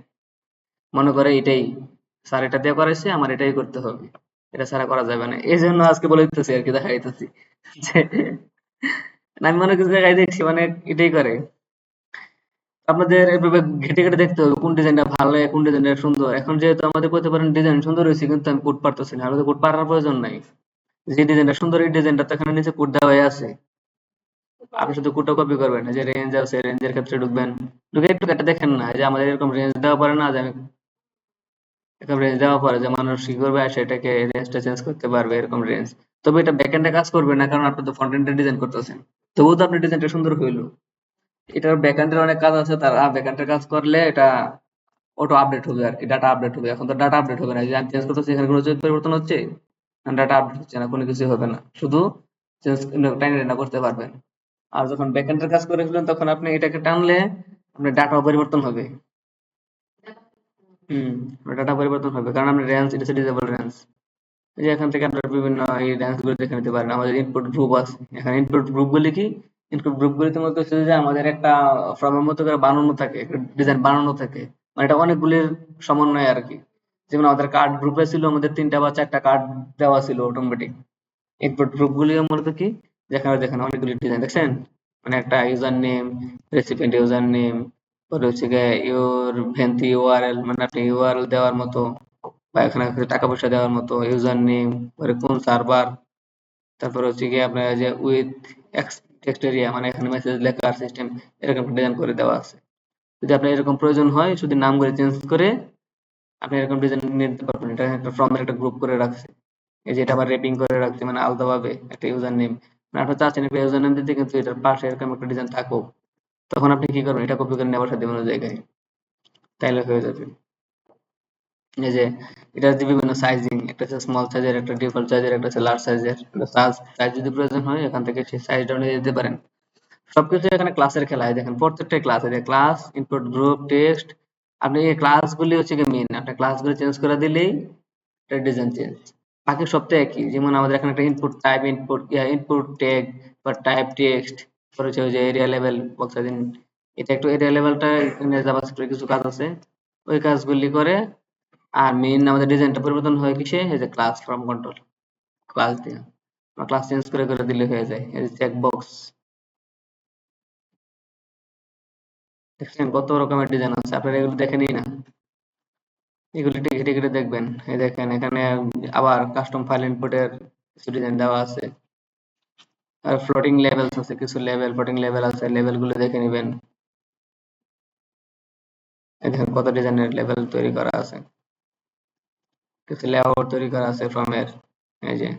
মনে করে এটাই স্যার, এটা দিয়ে করাইছে, আমার এটাই করতে হবে, এটা ছাড়া করা যাবে না। এই জন্য আজকে বলে দিতেছি আর কি, দেখাইতেছি যে আমি মনে কিছু জায়গায় দেখছি মানে এটাই করে। আপনাদের এভাবে ঘেটে ঘেটে দেখতে হবে কোন ডিজাইনটা ভালো, কোন ডিজাইনটা সুন্দর। এখন যেহেতু আমাদের করতে পারেন ডিজাইন সুন্দর হয়েছে, কিন্তু আমি কোড পারতেছি না, আমাদের কোড পারার প্রয়োজন নাই। যে ডিজাইনটা সুন্দর এই ডিজাইনটা তো এখানে নিচে কোড দেওয়া আছে, আপনি শুধু কোডটা কপি করবেন। এই যে রেঞ্জ আছে, রেঞ্জের ক্ষেত্রে ঢুকবেন, ঢুকে একটু এটা দেখেন না, এই যে আমাদের এরকম রেঞ্জ দেওয়া পারে না, যে আমি এরকম রেঞ্জ দেওয়া পরে যে মানুষ কি করবে, সেটাকে রেঞ্জটা চেঞ্জ করতে পারবে, এরকম রেঞ্জ। তবে এটা ব্যাকএন্ডে কাজ করবে না, কারণ আপনি তো ফ্রন্ট এন্ডে ডিজাইন করতেছেন। তবুও তো আপনার ডিজাইনটা সুন্দর হইলো। এটার ব্যাকএন্ডের অনেক কাজ আছে, তার ব্যাকএন্ডের কাজ করলে এটা অটো আপডেট হবে আর কি, ডাটা আপডেট হবে। এখন তো ডাটা আপডেট হবে না, এই যে আমি চেঞ্জ করতেছি এখানে কোনো পরিবর্তন হচ্ছে, ডাটা আপডেট হচ্ছে না, কোনো কিছু হবে না, শুধু চেঞ্জ টাইনে টাইনে করতে পারবেন। আর যখন ব্যাকএন্ডের কাজ করে ফেলেন, তখন আপনি এটাকে টানলে আপনার ডাটাও পরিবর্তন হবে। হুম, ডাটা পরিবর্তন হবে, কারণ আপনার রেঞ্জ, এটা ডিসেবল রেঞ্জ। এই যে এখান থেকে আপনারা বিভিন্ন এই ডান্স গুলো দেখে নিতে পারেন। আমাদের ইনপুট গ্রুপ আছে, এখানে ইনপুট গ্রুপ গুলি কি, ইনপুট গ্রুপ গুলিতে মধ্যে হচ্ছে যে আমাদের একটা ফর্মের মতো করে বানানো থাকে, একটা ডিজাইন বানানো থাকে, মানে এটা অনেকগুলির সমন্বয় আর কি। যেমন আমাদের কার্ড গ্রুপে ছিল আমাদের 3টা বা 4টা কার্ড দেওয়া ছিল অটোমেটিক। ইনপুট গ্রুপ গুলি মূলত কি, যেখানে যেখানে অনেকগুলি ডিজাইন দেখছেন, মানে একটা user name, recipient user name, পরে হচ্ছে গিয়ে ইউর ভেন্থি ইউআরএল, মানে আপনি ইউআরএল দেওয়ার মতো বা এখানে টাকা পয়সা দেওয়ার মতো ইউজার নেম, পরে কোন সার্ভার, তারপরে হচ্ছে গিয়ে আপনার যে উইথ টেক্সট এরিয়া, মানে এখানে মেসেজ লেখার সিস্টেম, এরকম ডিজাইন করে দেওয়া আছে। যদি আপনার এরকম প্রয়োজন হয় শুধু নামগুলো চেঞ্জ করে আপনি এরকম ডিজাইন নিয়ে নিতে পারবেন। এটা একটা ফর্মের একটা গ্রুপ করে রাখছে। এই যে এটা আবার রেপিং করে রাখছে, মানে আলাদাভাবে একটা ইউজার নেম, মানে আপনি চাচ্ছেন একটা ইউজার নেম দিতে কিন্তু এটার পাশে এরকম একটা ডিজাইন থাকুক, তখন আপনি কি করবেন, এটা কপি করে নিয়ে বসাতে দেবেন ওই জায়গায়, তাইলে হয়ে যাবে। এই যে এটা হচ্ছে বিভিন্ন সাইজিং, একটা হচ্ছে স্মল সাইজের, একটা ডিফল্ট সাইজের, একটা হচ্ছে লার্জ সাইজের। সাইজ যদি প্রয়োজন হয় এখান থেকে সেই সাইজটা নিয়ে দিতে পারেন। সবকিছু এখানে ক্লাসের খেলা। এই দেখেন প্রত্যেকটাই ক্লাস, এই যে ক্লাস, ইনপুট গ্রুপ, টেক্সট, আপনি এই ক্লাসগুলি হচ্ছে কি মেইন, আপনি ক্লাসগুলো চেঞ্জ করে দিলেই এটা ডিজাইন চেঞ্জ। বাকি সব তো একই। যেমন আমাদের এখানে একটা ইনপুট টাইপ, ইনপুট ট্যাগ বা টাইপ টেক্সট, পরে হচ্ছে ওই যে এরিয়া লেভেল বক্স দিন, এটা একটু এরিয়া লেভেলটা জাভাস্ক্রিপ্টের কিছু কাজ আছে, ওই কাজগুলি করে। আর মেইন আমাদের ডিজাইনটা পরিবর্তন হয় কিসে, এই যে ক্লাস ফর্ম কন্ট্রোল, ক্লাস দিয়ে ক্লাস চেঞ্জ করে করে দিলে হয়ে যায়। এই যে চেক বক্স, দেখছেন কত রকমের ডিজাইন আছে, আপনারা এগুলো দেখেনই না, এগুলি ঘেটে ঘেটে দেখবেন। এই দেখেন এখানে আবার কাস্টম ফাইল ইনপুটের কিছু ডিজাইন দেওয়া আছে, আর ফ্লোটিং লেভেলস আছে, কিছু লেভেল ফ্লোটিং লেভেল আছে, লেভেল গুলো দেখে নেবেন। এই দেখেন কত ডিজাইনের লেভেল তৈরি করা আছে, কিছু লেআউট তৈরি করা আছে ফর্মের। এই যে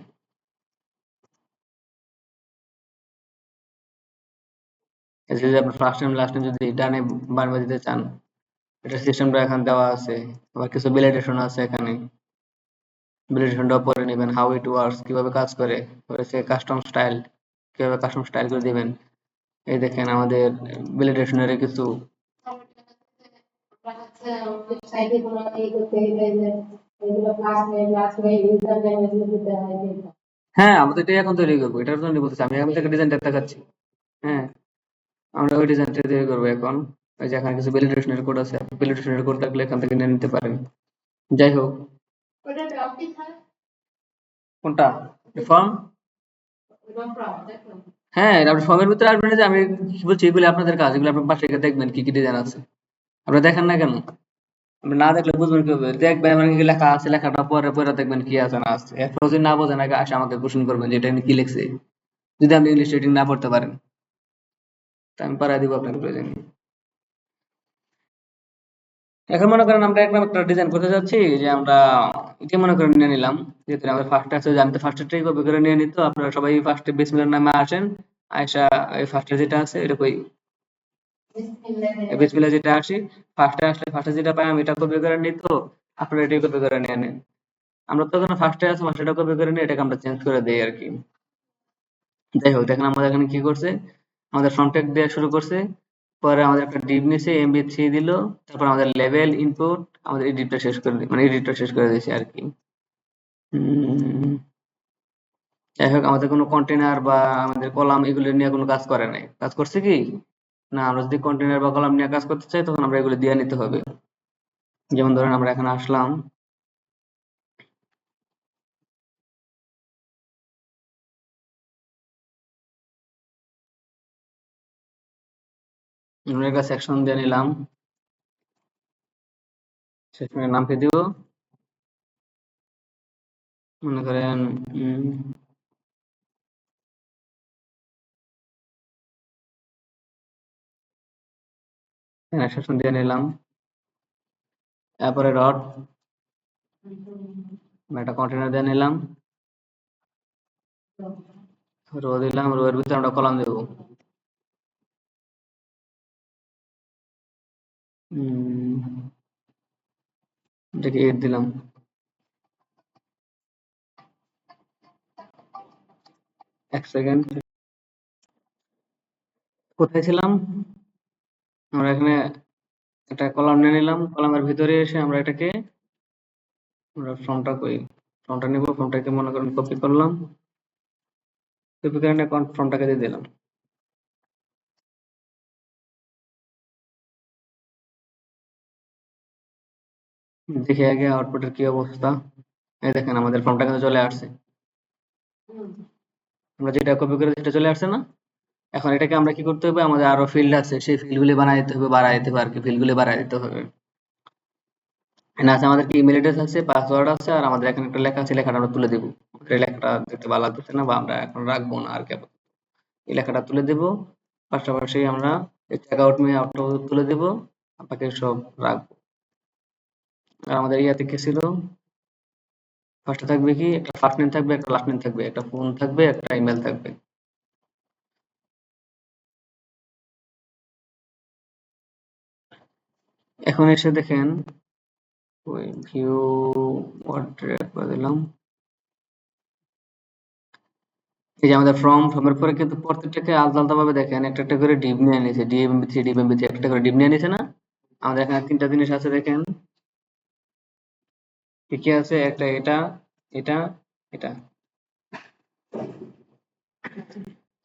এই যে আপনি ফার্স্ট টাইম লাস্ট টাইম যদি ডানে বামে দিতে চান, এটা সিস্টেমটা এখানে দেওয়া আছে। আবার কিছু ভ্যালিডেশন আছে এখানে, ভ্যালিডেশনটাও পরে নেবেন, হাউ ইট ওয়ার্কস, কিভাবে কাজ করে, হয়েছে কাস্টম স্টাইল, কিভাবে কাস্টম স্টাইল করে দিবেন। এই দেখেন আমাদের ভ্যালিডেশনের কিছু, ওয়েবসাইটে কোনো এই করতে গেলে যে এগুলো ক্লাস হয়ে ইউজার নেম এগুলো দিতে হয় যেটা। হ্যাঁ আমাদের এটাই এখন তৈরি করবো, এটার জন্য বলতেছি আমি এখন থেকে ডিজাইনটা দেখাচ্ছি। হ্যাঁ আমরা ওই ডিজাইনটা তৈরি করবো এখন। ওই যে এখানে কিছু ভ্যালিডেশনের কোড আছে, ভ্যালিডেশনের কোড থাকলে এখান থেকে নিয়ে নিতে পারেন। যাই হোক, ওটা টপিক হয় কোনটা ফর্ম, এবং প্রবলেম দেখো। হ্যাঁ আপনি ফর্মের ভিতরে আসবেন, যে আমি কি বলছি এগুলি আপনাদের কাজ, এগুলো আপনার পাশে গিয়ে দেখবেন কি কি ডিজাইন আছে। আপনি দেখেন না কেন, আপনি না দেখলে বুঝবেন কিভাবে, দেখবেন মানে কি লেখা আছে, লেখাটা পরে পরে দেখবেন কি আছে না আছে, এরপর যদি না বোঝেন আগে আসে আমাকে কোশ্চেন করবেন যে এটা কি লিখছে, যদি আপনি ইংলিশ রিডিং না পড়তে পারেন তা আমি পারাই দিব আপনাকে প্রয়োজনে। এখন মনে করেন আমরা একটা ডিজাইন করতে যাচ্ছি, যে আমরা এটা মনে করেন নিয়ে নিলাম, যেহেতু আমাদের ফার্স্ট আছে, যে আমি তো ফার্স্টেরটাই কপি করে নিয়ে নিত, আপনারা সবাই ফার্স্টে বিসমিল্লাহর নামে আসেন, আয়সা এই ফার্স্টে যেটা আছে এটা কই, বিসমিল্লাহ বিসমিল্লাহ যেটা আসি, ফার্স্টে আসলে ফার্স্টে যেটা পাই আমি এটা কপি করে নিই, তো আপনারা এটাই কপি করে নিয়ে নেন। আমরা তো যখন ফার্স্টে আছে ফার্স্টে কপি করে নিই, এটাকে আমরা চেঞ্জ করে দেই আর কি। যাই হোক, দেখেন আমাদের এখানে কি করছে, আমাদের ফ্রন্ট ট্যাগ দেওয়া শুরু করছে, পরে আমাদের একটা ডিভ নিছে, এমবি3 দিল, তারপর আমাদের লেভেল ইনপুট, আমাদের এডিটটা শেষ করে মানে এডিটটা শেষ করে দিয়েছে আর কি। উম, যাই হোক, আমাদের কোনো কন্টেনার বা আমাদের কলাম এগুলো নিয়ে কোনো কাজ করে নাই, কাজ করছে কি না, আমরা যদি কন্টেনার বা কলাম নিয়ে কাজ করতে চাই তখন আমরা এগুলো দিয়ে নিতে হবে। যেমন ধরেন আমরা এখানে আসলাম, আমরা একটা সেকশন দিয়ে নিলাম, সেকশনের নাম কি দিব, মনে করেন সেকশন দিয়ে নিলাম, তারপরে ডট, একটা কন্টেনার দিয়ে নিলাম, রো দিলাম, রো এর ভিতরে আমরা কলাম দেব। এটাকে 8 দিলাম। এক সেকেন্ড, কোথায় ছিলাম, আমরা এখানে একটা কলাম নিয়ে নিলাম, কলামের ভিতরে এসে আমরা এটাকে, আমরা ফর্মটা কই, ফর্মটা নিব, ফর্মটাকে মনে করেন কপি করলাম, কপি করে নিয়ে ফর্মটাকে দিয়ে দিলাম। দেখি আগে আউটপুটের কি অবস্থা। এই দেখেন আমাদের ফর্মটা কিন্তু চলে আসছে, হুম। আমরা যেটা কপি করে সেটা চলে আসছে না। এখন এটাকে আমরা কি করতে হবে, আমাদের আরো ফিল্ড আছে, সেই ফিল্ডগুলি বানাই দিতে হবে, বাড়াই দিতে হবে আর কি, ফিল্ডগুলি বাড়াই দিতে হবে। এখানে আছে আমাদের কি ইমেল অ্যাড্রেস আছে, পাসওয়ার্ড আছে, আর আমাদের এখানে একটা লেখা আছে, লেখাটা আমরা তুলে দেবো। এই লেখাটা দেখতে ভালো লাগতেছে না, বা আমরা এখন রাখবো না আর কি, এই লেখাটা তুলে দেব। পাশাপাশি আমরা এই চেক আউট মে আউটটাও তুলে দেব, বাকি সব রাখবো। আর আমাদের ইয়াতে কি ছিল, ফার্স্টে থাকবে কি, একটা ফার্স্ট নেম থাকবে, একটা লাস্ট নেম থাকবে, একটা ফোন থাকবে, একটা ইমেল থাকবে। এখন এসে দেখেন, ওই ভিউ ওয়ার্ড করে দিলাম। এই যে আমাদের ফর্মের পরে কিন্তু প্রত্যেকটাকে আলাদা আলাদা ভাবে দেখেন, একটা একটা করে ডিপ নিয়ে নিয়েছে, ডিএমবি3 ডিএমবি3 একটা করে ডিপ নিয়ে নিয়েছে না। আমাদের এখানে তিনটা জিনিস আছে দেখেন, কি কি আছে, একটা এটা, এটা, এটা।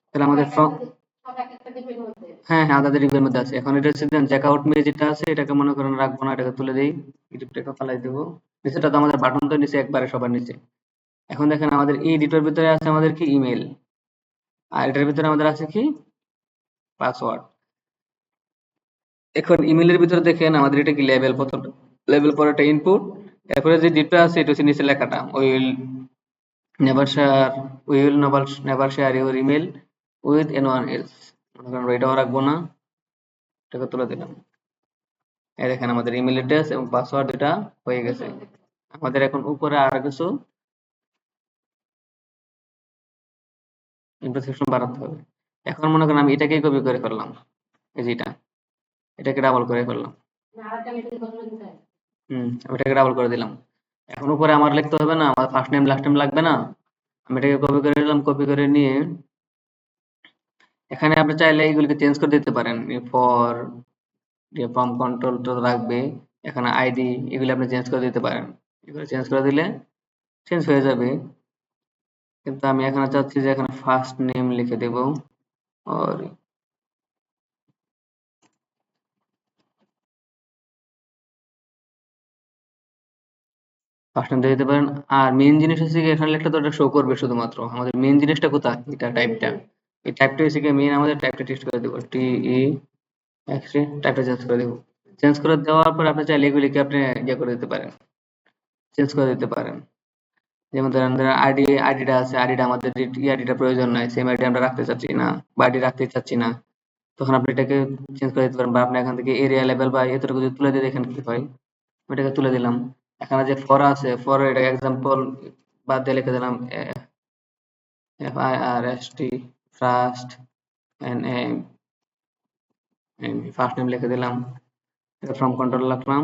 তাহলে সব আমাদের এক ফর্ম, একটা সব এক একটা ডিপের মধ্যে। হ্যাঁ হ্যাঁ আলাদা ডিপের মধ্যে আছে। এখন এটা হচ্ছে চেক আউট মে যেটা আছে, এটাকে মনে করেন রাখবো না, এটাকে তুলে দেই, ডিপটাকে ফালাই দেবো। নিচেটা তো আমাদের বাটন তো নিচে একবারে সবার নিচে। এখন দেখেন আমাদের এই ডিটোর ভিতরে আছে আমাদের কি ইমেল, আর এটার ভিতরে আমাদের আছে কি পাসওয়ার্ড। এখন ইমেলের ভিতরে দেখেন আমাদের এটা কি লেভেল, প্রথম লেভেল পরে একটা ইনপুট, এরপরে যে ডিপটা আছে এটা হচ্ছে নিচে লেখাটা, will never share, will never share your email with anyone else. মনে করেন আমরা এটাও রাখবো না, এটাকে তুলে দিলাম। এই দেখেন আমাদের ইমেল অ্যাড্রেস এবং পাসওয়ার্ড এটা হয়ে গেছে। আমাদের এখন উপরে আর কিছু ইনফরমেশন বাড়াতে হবে। এখন মনে করেন আমি এটাকেই কপি করে ফেললাম, এই যে এটাকে ডাবল করে ফেললাম। না, আরেকটা মেশিন বদলে দিতে হয়। আমি এটাকে ডাবল করে দিলাম। এখন উপরে আমার লিখতে হবে না, আমার ফার্স্ট নেম লাস্ট নেম লাগবে না। আমি এটাকে কপি করে নিলাম, কপি করে নিয়ে এখানে আপনি চাইলে এইগুলিকে চেঞ্জ করে দিতে পারেন। ফর ফর্ম কন্ট্রোল তো রাখবে, এখানে আইডি এগুলি আপনি চেঞ্জ করে দিতে পারেন। এগুলো চেঞ্জ করে দিলে চেঞ্জ হয়ে যাবে। কিন্তু আমি এখানে চাচ্ছি যে এখানে ফার্স্ট নেম লিখে দেব। আর ফার্স্ট নেম দিয়ে দিতে পারেন। আর মেইন জিনিস হচ্ছে কি, এখানে লিখলে তো এটা শো করবে শুধুমাত্র, আমাদের মেইন জিনিসটা কোথায়, এটা টাইপটা, এই টাইপটা হচ্ছে কি মেইন, আমাদের টাইপটা টেক্সট করে দেবো, টি ই এক্স রে, টাইপটা চেঞ্জ করে দেবো। চেঞ্জ করে দেওয়ার পর আপনি চাইলে এগুলিকে আপনি ইয়ে করে দিতে পারেন, চেঞ্জ করে দিতে পারেন। যেমন ধরেন আইডিটা আছে, আইডিটা আমাদের আইডিটা প্রয়োজন নাই, সেম আইডি আমরা রাখতে চাচ্ছি না, বা আইডি রাখতে চাচ্ছি না, তখন আপনি এটাকে চেঞ্জ করে দিতে পারেন। বা আপনি এখান থেকে এরিয়া লেভেল বা এতটুকু যদি তুলে দিয়ে দেখেন কি হয়, আমি এটাকে তুলে দিলাম। এখানে যে ফর আছে, ফর এটা এক্সাম্পল বাদ দিয়ে লিখে দিলাম F I R S T, first N M, first name লিখে দিলাম, এটা ফ্রম কন্ট্রোল রাখলাম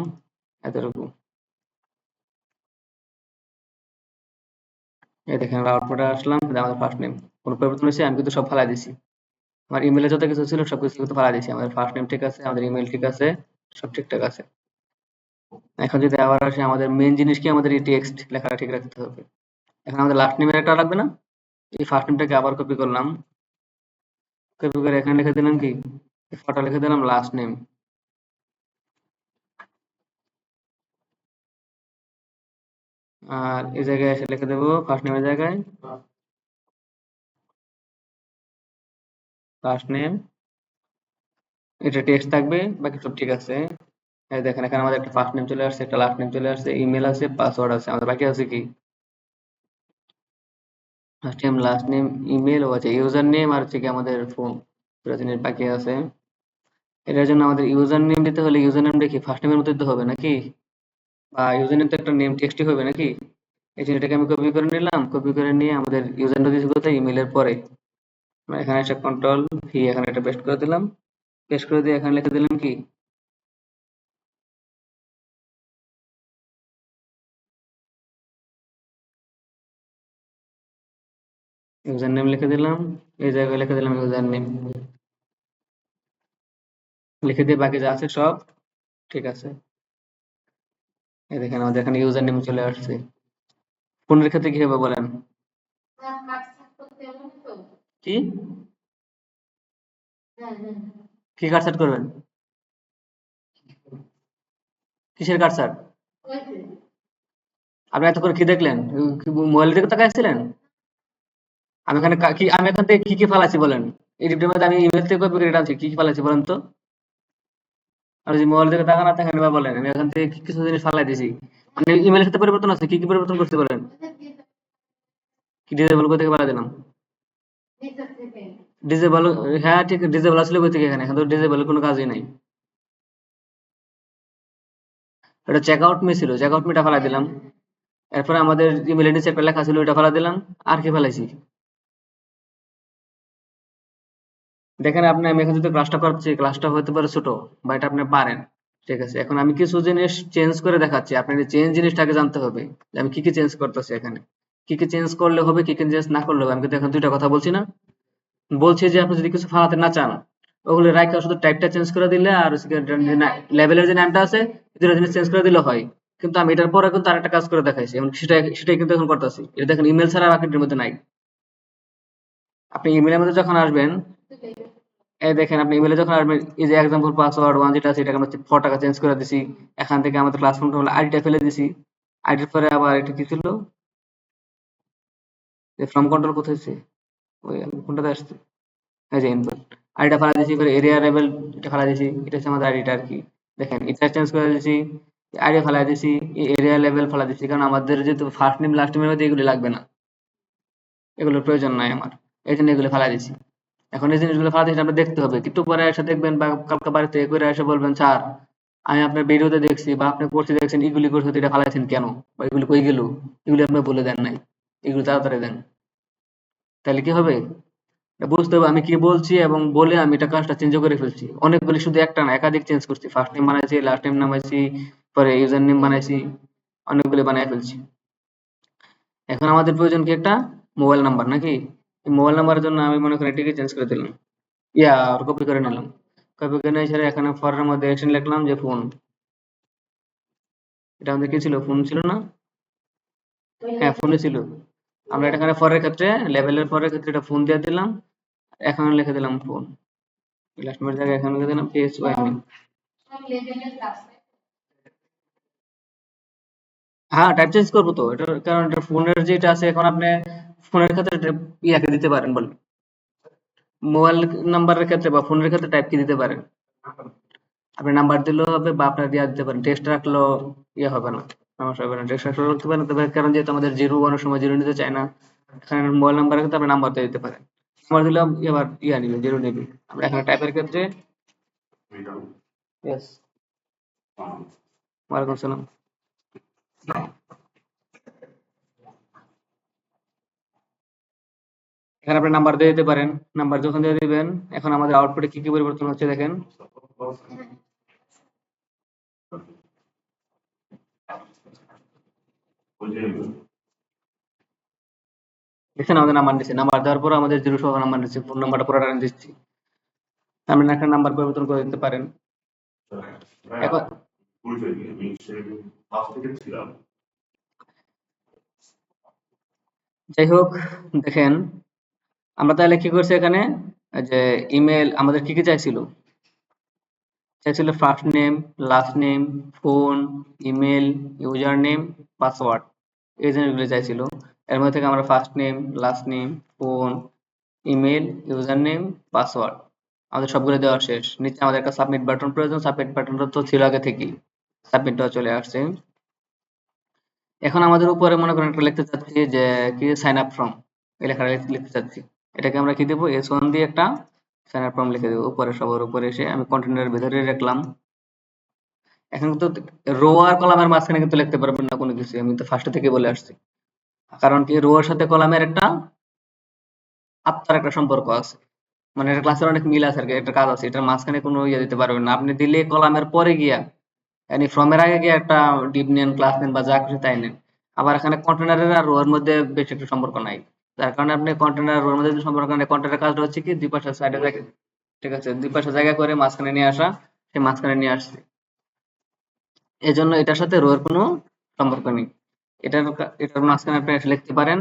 এতটুকু। এই দেখেন আমরা আউটপুটে আসলাম, এটা আমাদের ফার্স্ট নেম, কোনো পরিবর্তন হয়েছে, আমি কিন্তু সব ফালাই দিছি। আমার ইমেলে যত কিছু ছিল সবকিছু কিন্তু ফালাই দিছি, আমাদের ফার্স্ট নেম ঠিক আছে, আমাদের ইমেল ঠিক আছে, সব ঠিকঠাক আছে। এখন যদি আবার আসে, আমাদের মেইন জিনিস কি, আমাদের এই টেক্সট লেখাটা ঠিক রাখতে হবে। এখন আমাদের লাস্ট নেমের একটা লাগবে না, এই ফার্স্ট নেমটাকে আবার কপি করলাম, কপি করে এখানে লিখে দিলাম কি, ফটো লিখে দিলাম লাস্ট নেম। আর এই জায়গায় এসে লিখে দেবো ফার্স্ট নেমের জায়গায় লাস্ট নেম, এটা টেক্সট থাকবে, বাকি সব ঠিক আছে। এই দেখেন এখানে আমাদের একটা ফার্স্ট নেম চলে আসছে, একটা লাস্ট নেম চলে আসছে, ইমেল আছে, পাসওয়ার্ড আছে, আমাদের বাকি আছে কি first name last name email, ও আছে ইউজার নেম, আর হচ্ছে কি আমাদের ফোন, দুটো জিনিস বাকি আছে। এটার জন্য আমাদের ইউজার নেম দিতে হলে ইউজার নেম দেখি ফার্স্ট নেমের মতো দিতে হবে নাকি, বা ইউজার নেম তো একটা নেম টেক্সটই হবে নাকি। এই জন্য এটাকে আমি কপি করে নিলাম, কপি করে নিয়ে আমাদের ইউজার নেম দিয়েছি কোথায়, ইমেলের পরে। আমরা এখানে একটা কন্ট্রোল ভি, এখানে একটা পেস্ট করে দিলাম, পেস্ট করে দিয়ে এখানে লিখে দিলাম কি ইউজার নেম লিখে দিলাম, এই জায়গায় লিখে দিলাম ইউজার নেম, লিখে দিয়ে বাকি যা আছে সব ঠিক আছে। এই দেখেন আমাদের এখানে ইউজার নেম চলে আসছে। ফোনের ক্ষেত্রে কি হবে বলেন? স্যার কাজ করতে হবে না তো? কি হ্যাঁ, হ্যাঁ। কি কার্ড সেট করবেন? কিসের কার্ড স্যার? ওই যে, আপনি এত করে কি দেখলেন? মোবাইল দিকে তাকাইছিলেন? আমি এখান থেকে কি ফালাইছি বলেন? এডিটের মধ্যে আমি ইমেল থেকে কপি করে আনছি, কি ফালাইছি বলেন তো? আর যদি মোবাইল থেকে তাকান না তাকান এবার বলেন, আমি এখান থেকে কিছু জিনিস ফালাই দিছি। মানে ইমেলের সাথে পরিবর্তন আছে, কি পরিবর্তন করতে বলেন? কি ডিজেবল করে থেকে ফালাই দিলাম? রিসার্চ থেকে। ডিজেবল, হ্যাঁ ঠিক, ডিজেবল আসলে কই থেকে এখানে? এখানে তো ডিজেবল কোনো কাজই নাই। এটা চেক আউট মি ছিল, চেক আউট মিটা ফালাই দিলাম। এরপরে আমাদের ইমেলের নিচে একটা লেখা ছিল, ওইটা ফালাই দিলাম। আর কি ফেলাইছি? দেখেন আপনি, আমি এখন যদি ক্লাসটা করাচ্ছি, ক্লাসটা হতে পারে ছোট, বা এটা আপনি পারেন। ঠিক আছে, এখন আমি কিছু জিনিস চেঞ্জ করে দেখাচ্ছি, আপনার চেঞ্জ জিনিসটাকে জানতে হবে যে আমি কি কি চেঞ্জ করতেছি এখানে, কি কি চেঞ্জ করলে হবে, কি কি চেঞ্জ না করলে হবে। আমি কিন্তু এখন দুইটা কথা বলছি না, বলছি যে আপনি যদি কিছু ফালাতে না চান, ওগুলো রাইখা শুধু টাইপটা চেঞ্জ করে দিলে আর লেভেলের যে নামটা আছে, এই দুটো জিনিস চেঞ্জ করে দিলে হয়। কিন্তু আমি এটার পরে কিন্তু আরেকটা কাজ করে দেখাইছি, এবং সেটাই কিন্তু এখন করতেছি। এটা দেখেন ইমেল ছাড়া বাকিটার মধ্যে নাই। আপনি ইমেলের মধ্যে যখন আসবেন, এই দেখেন আপনি ইমেলে যখন আসবেন, এই যে এক্সাম্পল পাসওয়ার্ড ওয়ান যেটা আছে, এটাকে আমরা 4 টাকা চেঞ্জ করে দিছি। এখান থেকে আমাদের ক্লাসরুম আইডিটা ফেলে দিছি। আইডির পরে আবার এটা কি ছিল, যে ফ্রম কন্ট্রোল কোথায় আছে, ওই আমি কোনটাতে আসছে, এই যে ইনপুট আইডিটা ফেলা দিছি, এবার এরিয়া লেভেল এটা ফেলা দিছি, এটা হচ্ছে আমাদের আইডিটা আর কি। দেখেন এটা চেঞ্জ করে দিছি, আইডিয়া ফেলা দিছি, এরিয়া লেভেল ফেলা দিছি, কারণ আমাদের যেহেতু ফার্স্ট নেম লাস্ট নেমের মধ্যে এগুলি লাগবে না, এগুলোর প্রয়োজন নাই আমার, এই জন্য এগুলো ফেলা দিছি। এখন এই জিনিসগুলো ফালাতে আমরা দেখতে হবে, একটু পরে এসে দেখবেন বা কালকে বাড়িতে করে এসে বলবেন, স্যার আমি আপনার ভিডিওতে দেখছি বা আপনি কোর্সে দেখছেন, এগুলি করছে এটা ফালাইছেন কেন, বা এগুলি কই গেল, এগুলি আপনি বলে দেন নাই, এগুলো তাড়াতাড়ি দেন। তাহলে কি হবে, এটা বুঝতে হবে আমি কি বলছি, এবং বলে আমি এটা কাজটা চেঞ্জ করে ফেলছি। অনেকগুলি, শুধু একটা না, একাধিক চেঞ্জ করছি, ফার্স্ট নেম বানাইছি, লাস্ট নেম নামাইছি, পরে ইউজার নেম বানাইছি, অনেকগুলি বানাই ফেলছি। এখন আমাদের প্রয়োজন কি, একটা মোবাইল নাম্বার নাকি? এই মোবাইল নাম্বারের জন্য আমি মনে করি এটিকে চেঞ্জ করে দিলাম, আর কপি করে নিলাম। কপি করে নিয়ে এসে এখানে ফরের মধ্যে এসে লিখলাম যে ফোন। এটা আমাদের কি ছিল, ফোন ছিল না? হ্যাঁ ফোনে ছিল। আমরা এটা এখানে ফরের ক্ষেত্রে, লেভেলের ফরের ক্ষেত্রে এটা ফোন দিয়ে দিলাম, এখানে লিখে দিলাম ফোন। লাস্ট মের জায়গায় এখানে লিখে দিলাম পেজ ওয়াই নেম। সব লেভেলের কাজ। হ্যাঁ টাইপ চেঞ্জ করবো তো, এটা কারণ এটা ফোনের যেটা আছে, এখন আপনি ফোনের ক্ষেত্রে ইয়াকে দিতে পারেন বলে, মোবাইল নাম্বারের ক্ষেত্রে বা ফোনের ক্ষেত্রে টাইপ কি দিতে পারেন। আপনি নাম্বার দিলেও হবে, বা আপনার দিয়া দিতে পারেন, টেক্সট রাখলেও ইয়ে হবে না, সমস্যা হবে না, টেক্সট রাখলেও করতে পারেন। তবে কারণ যেহেতু আমাদের জিরো অনেক সময় জিরো নিতে চায় না, এখানে মোবাইল নাম্বারের ক্ষেত্রে আপনি নাম্বার দিয়ে দিতে পারেন। নাম্বার দিলে এবার ইয়া নিবে, জিরো নিবে। আমরা এখানে টাইপের ক্ষেত্রে, ইয়েস, ওয়ালাইকুম সালাম। এখানে আপনি নাম্বার দিয়ে দিতে পারেন। নাম্বার যখন দিয়ে দিবেন, এখন আমাদের আউটপুটে কি কি পরিবর্তন হচ্ছে দেখেন। দেখছেন আমাদের নাম্বার দিচ্ছে, নাম্বার দেওয়ার পর আমাদের জিরো সহ নাম্বার দিচ্ছে, ফোন নাম্বারটা পুরোটা দিচ্ছি। আপনি একটা নাম্বার পরিবর্তন করে দিতে পারেন। এখন যাই হোক, দেখেন আমরা তাহলে কি করছি এখানে, যে ইমেল আমাদের কি কি চাইছিল, চাইছিল first name, last name, phone, email, user name, password, এই জিনিসগুলো চাইছিল। এর মধ্যে থেকে আমরা first name, last name, phone, email, user name, password আমাদের সবগুলো দেওয়া শেষ। নিচে আমাদের একটা সাবমিট বাটন প্রয়োজন, সাবমিট বাটনটা তো ছিল আগে থেকেই, সাবমিটটাও চলে আসছে। এখন আমাদের উপরে মনে করেন একটা লিখতে চাচ্ছি যে কি, সাইন আপ ফর্ম, এই লেখাটা লিখতে চাচ্ছি। এটাকে আমরা কি দেবো, S1 দিয়ে একটা সাইন আপ ফর্ম লিখে দেবো উপরে, সবার উপরে এসে আমি কন্টেনারের ভিতরে রাখলাম। এখন কিন্তু রো আর কলামের মাঝখানে কিন্তু লিখতে পারবেন না কোনো কিছু, আমি তো ফার্স্ট থেকে বলে আসছি। কারণ কি, রো এর সাথে কলামের একটা আত্মার একটা সম্পর্ক আছে, মানে এটা ক্লাসের অনেক মিল আছে আর কি, একটা কাজ আছে, এটার মাঝখানে কোনো ইয়ে দিতে পারবেন না আপনি। দিলে কলামের পরে গিয়া, মানে ফর্মের আগে গিয়ে একটা ডিপ নেন, ক্লাস নেন, বা যা খুশি তাই নেন। আবার এখানে কন্টেনারের আর রো এর মধ্যে বেশি একটা সম্পর্ক নাই, যার কারণে আপনি কন্টেনার রোর মধ্যে যদি সম্পর্ক নেই, কন্টেনারের কাজটা হচ্ছে কি, দুই পাশে সাইডে জায়গা, ঠিক আছে, দুই পাশে জায়গা করে মাঝখানে নিয়ে আসা, সেই মাঝখানে নিয়ে আসছে। এই জন্য এটার সাথে রো এর কোনো সম্পর্ক নেই। এটার মাঝখানে আপনি এটা লিখতে পারেন,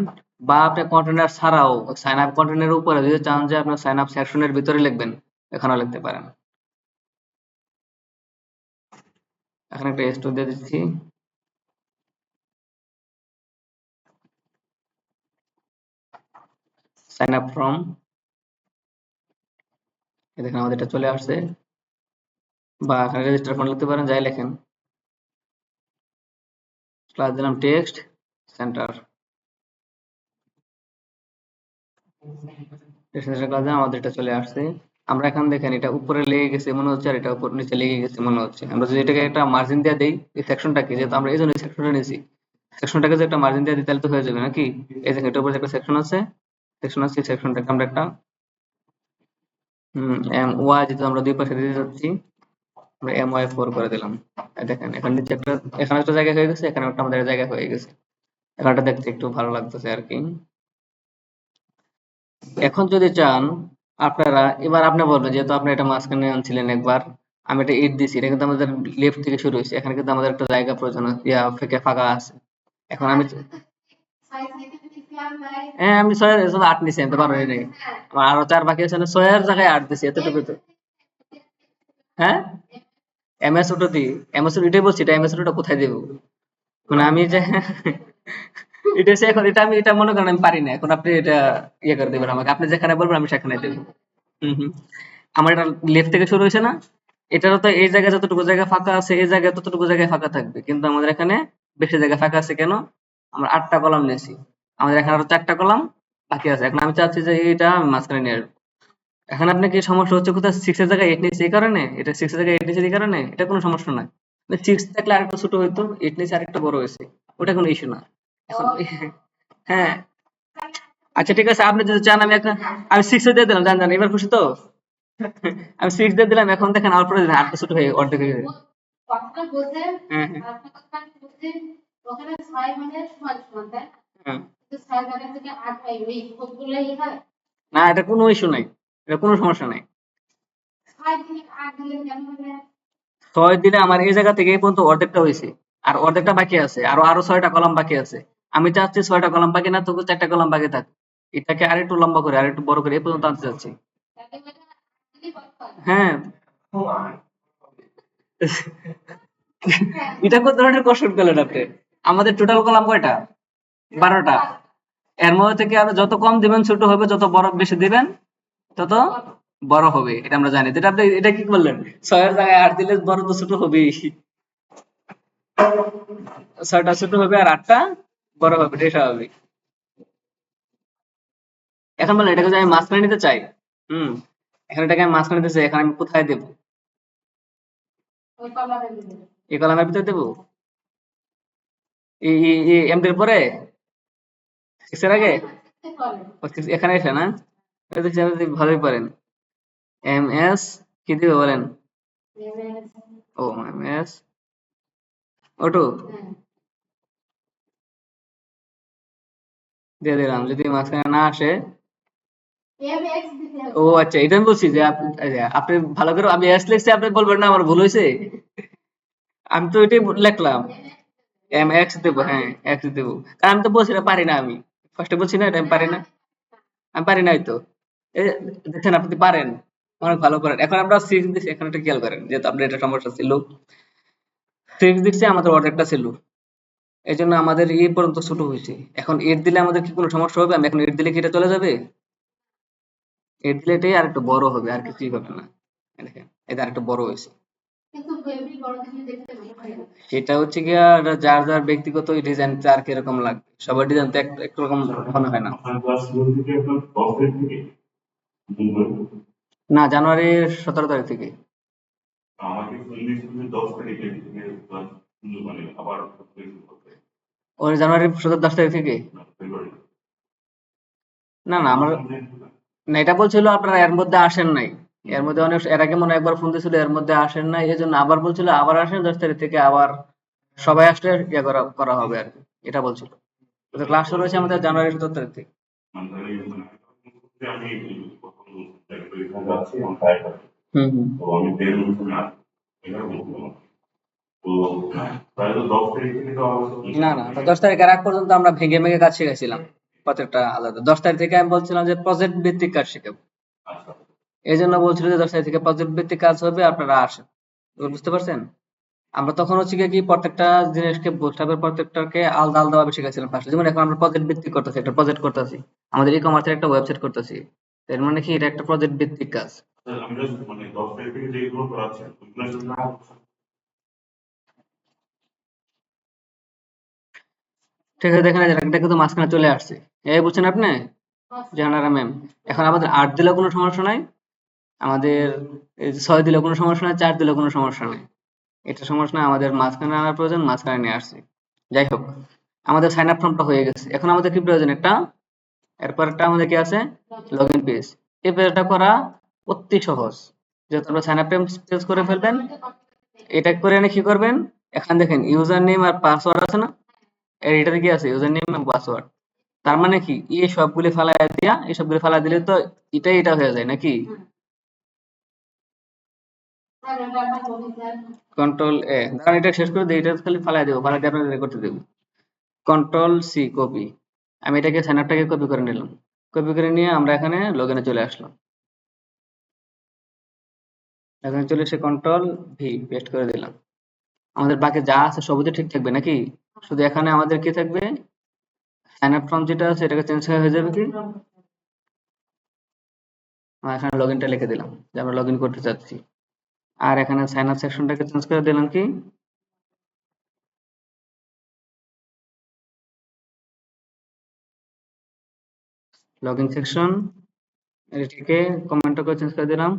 বা আপনি কন্টেনার ছাড়াও সাইন আপ কন্টেনারের উপরে যদি চান যে আপনার সাইন আপ সেকশনের ভিতরে লিখবেন, এখানেও লিখতে পারেন। এখানে একটা স্টোর দিয়ে দিচ্ছি। সাইন আপ ফ্রম, দেখেন আমাদের এটা চলে আসছে। বা এখানে রেজিস্টার ফোন লিখতে পারেন, যাই লেখেন। ক্লাস দিলাম টেক্সট সেন্টার, ক্লাস দিলাম, আমাদের এটা চলে আসছে। আমরা এখন দেখেন এটা উপরে লেগে গেছে মনে হচ্ছে, আর এটা উপর নিচে লেগে গেছে মনে হচ্ছে। আমরা যদি এটাকে একটা মার্জিন দিয়ে দেই এই সেকশনটাকে, যেহেতু আমরা এই জন্য সেকশনটা নিয়েছি, সেকশনটাকে যে একটা মার্জিন দিয়ে দিই তাহলে তো হয়ে যাবে নাকি? এই দেখেন এটার উপরে একটা সেকশন আছে, সেকশনটাকে আমরা একটা এম ওয়াই, যেহেতু আমরা দুই পাশে দিতে যাচ্ছি, আমরা এম ওয়াই 4 করে দিলাম। এই দেখেন এখানে নিচে একটা, এখানে একটা জায়গা হয়ে গেছে, এখানে একটা আমাদের জায়গা হয়ে গেছে। এখানটা দেখতে একটু ভালো লাগতেছে আর কি। এখন যদি চান আপনারা, এবার আপনি বলবেন যেহেতু আপনি এটা মাঝখানে আনছিলেন একবার, আমি এটা ইট দিছি, এটা কিন্তু আমাদের লেফট থেকে শুরু হয়েছে, এখানে কিন্তু আমাদের একটা জায়গা প্রয়োজন আছে, ফাঁকা আছে। এখন আমি, হ্যাঁ আমি 6 এর জন্য 8 নিছি, আমি তো 12 নেই। আমার আরো 4 বাকি আছে না, 6 এর জায়গায় 8 দিছি, এতটুকু তো। হ্যাঁ, এমএস ওটা দি, এমএস এটাই বলছি, এটা এমএস ওটা কোথায় দেব? মানে আমি যে এটা হচ্ছে, এখন এটা আমি এটা মনে করেন আমি পারি না, এখন আপনি এটা ইয়ে করে দেবেন আমাকে, আপনি যেখানে বলবেন আমি সেখানে দেবো। হুম হুম। আমার এটা লেফট থেকে শুরু হয়েছে না, এটারও তো এই জায়গায় যতটুকু জায়গা ফাঁকা আছে এই জায়গায় ততটুকু জায়গায় ফাঁকা থাকবে, কিন্তু আমাদের এখানে বেশি জায়গা ফাঁকা আছে কেন? আমরা 8টা কলাম নিয়েছি, আমাদের এখানে আরো 4টা কলাম বাকি আছে। এখন আমি চাচ্ছি যে এটা আমি মাঝখানে নিয়ে আসবো। এখন আপনার কি সমস্যা হচ্ছে কোথায়? 6 এর জায়গায় 8 নিয়েছি এই কারণে, এটা 6 এর জায়গায় 8 নিয়েছি এই কারণে, এটা কোনো সমস্যা না। 6 থাকলে আরেকটা ছোট হইতো, 8 নিয়েছি আরেকটা বড় হয়েছে, ওটা কোনো ইস্যু না। এখন হ্যাঁ, আচ্ছা ঠিক আছে, আপনি যদি চান আমি 6 এ দিয়ে দিলাম, জান জান এবার খুশি তো? আমি 6 দিয়ে দিলাম, এখন দেখেন আমার পরে আটটা ছোট হয়ে অর্ধেক হয়ে গেছে। কথাটা বলছেন, হ্যাঁ হ্যাঁ আপনার কথা বলছেন, ওখানে 6 মানে সমান সমান, তাই না? হ্যাঁ। কিন্তু 6 জায়গা থেকে 8 পাই, ওই সবগুলোই হয়। না, এটা কোনো ইস্যু নাই, এটা কোনো সমস্যা নাই। 6 থেকে 8 দিলে কেন হবে? 6 দিনে আমার এই জায়গা থেকে এই পর্যন্ত অর্ধেকটা হয়েছে, আর অর্ধেকটা বাকি আছে, আরো 6টা কলাম বাকি আছে। আমি চাচ্ছি 6টা কলাম বাকি না, তবু 4টা কলাম বাকি থাক, এটাকে আরেকটু লম্বা করে আরেকটু বড় করে এই পর্যন্ত আনতে চাচ্ছি। তাতে মানে 8 দিলে কত হয়? হ্যাঁ। এটা কোন ধরনের কোশ্চেন করলেন আপনি? আমাদের টোটাল কলাম কয়টা? 12টা। এর মধ্যে থেকে আরো যত কম দিবেন ছোট হবে, যত বড় বেশি দিবেন তত বড় হবে, এটা আমরা জানি। তো এটা আপনি এটা কি করলেন? 6 এর জায়গায় 8 দিলে বড় তো ছোট হবেই। 6টা ছোট হবে আর 8টা বড় হবে, এটাই স্বাভাবিক। এখন বলেন এটাকে যদি আমি মাঝখানে নিতে চাই, হুম, এখন এটাকে আমি মাঝখানে নিতে চাই, এখন আমি কোথায় দেবো? ওই কলারে দিলে। এই কলামের ভিতরে দেবো? এমডির পরে 6 এর আগে? হ্যাঁ, হ্যাঁ, ঠিক করে। ও, এখানে এসে না? এটা দেখছি আপনি ভালোই পারেন। এম এস কি দিবে বলেন? ও এম এস ওটু হ্যাঁ, দিয়ে দিলাম, যদি মাঝখানে না আসে। এমএক্স দিতে ও হবে। আচ্ছা, এটা আমি বলছি যে এই যে আপনি ভালো করে, আমি এস লিখছি, আপনি বলবেন না আমার ভুল হয়েছে? আমি তো এটাই লিখলাম, এম এক্স দেবো, হ্যাঁ এক্স দেবো, কারণ আমি তো বলছি না পারি না, আমি ফার্স্টে বলছি না এটা আমি পারি না, আমি পারি নাই তো। এই যে দেখছেন আপনি পারেন, অনেক ভালো করেন। এখন আমরা 6 দিচ্ছি, এখন একটা খেয়াল করেন, যেহেতু আপনার এটা সমস্যা ছিল, 6 দিচ্ছি, আমাদের অর্ধেকটা ছিল, এই জন্য আমাদের এই পর্যন্ত ছোট হয়েছে। এখন 8 দিলে আমাদের কি কোনো সমস্যা হবে? আমি এখন 8 দিলে কি এটা চলে যাবে? 8 দিলে এটাই আর একটু বড় হবে, আর কিছুই হবে না। এই দেখেন এটা আর একটু বড় হয়েছে। কিন্তু বেবি বড় জিনিস দেখতে ভালো লাগে না। সেটা হচ্ছে গিয়া এটা যার যার ব্যক্তিগত ডিজাইন যার কিরকম লাগবে, সবার ডিজাইন তো একটু রকম মনে হয় না। আপনার ক্লাসগুলো থেকে আপনার 10 তারিখ থেকে দুপুর না, জানুয়ারির 17 তারিখ থেকে। আমাকে ফুললি শুধু 10 তারিখে থেকে ক্লাস শুরু মানে আবার শুরু করতে ওই জানুয়ারির 10 তারিখ থেকে। না ফেব্রুয়ারি না না, আমার না, এটা বলছিল আপনারা এর মধ্যে আসেন নাই, এর মধ্যে অনেক, এর আগে মনে হয় একবার ফোন দিয়েছিল, এর মধ্যে আসেন নাই, এই জন্য আবার বলছিল আবার আসেন 10 তারিখ থেকে, আবার সবাই আসলে ইয়ে করা করা হবে আর কি, এটা বলছিল। তো ক্লাস শুরু হয়েছে আমাদের জানুয়ারির 17 তারিখ থেকে। মানে আমি প্রথম এখানে যাচ্ছি আমার টাইপ আছে হুম হুম। তো আমি দেড় মাস না এটা বলবো ও তাহলে তো 10 তারিখ থেকে তো আবার না না, 10 তারিখের আগ পর্যন্ত আমরা ভেঙে ভেঙে কাজ শিখেছিলাম, প্রত্যেকটা আলাদা। 10 তারিখ থেকে আমি বলছিলাম যে প্রজেক্ট ভিত্তিক কাজ শিখাবো, আচ্ছা এই জন্য বলছিল যে 10 তারিখ থেকে প্রজেক্ট ভিত্তিক কাজ হবে, আপনারা আসেন। এবার বুঝতে পারছেন? আমরা তখন হচ্ছে গিয়ে কি প্রত্যেকটা জিনিসকে বুটস্ট্র্যাপের প্রত্যেকটাকে আলাদা আলাদা ভাবে শিখেছিলাম ফার্স্টে। যেমন এখন আমরা প্রজেক্ট ভিত্তিক করতেছি, একটা প্রজেক্ট করতেছি, আমাদের ই কমার্সের একটা ওয়েবসাইট করতেছি, এর মানে কি এটা একটা প্রজেক্ট ভিত্তিক কাজ। আমি জাস্ট মানে 10 তারিখ থেকে যেগুলো করাচ্ছেন ওইগুলো জন্য ঠিক আছে, দেখেন এই যে একটা কিন্তু মাঝখানে চলে আসছে, এই বুঝছেন আপনি জাহানারা ম্যাম? এখন আমাদের 8 দিলেও কোনো সমস্যা নাই, আমাদের এই যে 6 দিলেও কোনো সমস্যা নাই, 4 দিলেও কোনো সমস্যা নাই, এটা সমস্যা না, আমাদের মাঝখানে আনার প্রয়োজন, মাঝখানে নিয়ে আসছি। যাই হোক, আমাদের সাইন আপ ফর্মটা হয়ে গেছে, এখন আমাদের কি প্রয়োজন? একটা, এরপরটা আমাদের কি আছে? Log in page. এই পেজটা করা অতি সহজ, যেহেতু আপনারা সাইন আপ পেজ করে ফেলবেন। এটা করে এনে কি করবেন? এখানে দেখেন ইউজার নেম আর পাসওয়ার্ড আছে না, এর এটাতে কি আছে? ইউজার নেম এবং পাসওয়ার্ড। তার মানে কি এই সবগুলি ফালাইয়া দিয়া, এই সবগুলি ফালাই দিলে তো এটা হয়ে যায় নাকি? কন্ট্রোল এ, দাঁড়ান এটা শেষ করে দিই, এটা খালি ফালাই দেবো, ফালাই দিয়ে আপনাদের করতে দেবো। কন্ট্রোল সি কপি, আমি এটাকে সাইন আপটাকে কপি করে নিলাম, কপি করে নিয়ে আমরা এখানে লগ ইনে চলে আসলাম, এখানে চলে এসে কন্ট্রোল ভি পেস্ট করে দিলাম। আমাদের বাকি যা আছে সবই তো ঠিক থাকবে নাকি? শুধু এখানে আমাদের কি থাকবে? সাইন আপ ফর্ম যেটা আছে এটাকে চেঞ্জ হয়ে যাবে কি, এখানে লগ ইনটা লিখে দিলাম যে আমরা লগ ইন করতে চাচ্ছি। আর এখানে সাইন আপ সেকশনটাকে চেঞ্জ করে দিলাম কি, লগ ইন সেকশন, এটাকে কমেন্টটাকে চেঞ্জ করে দিলাম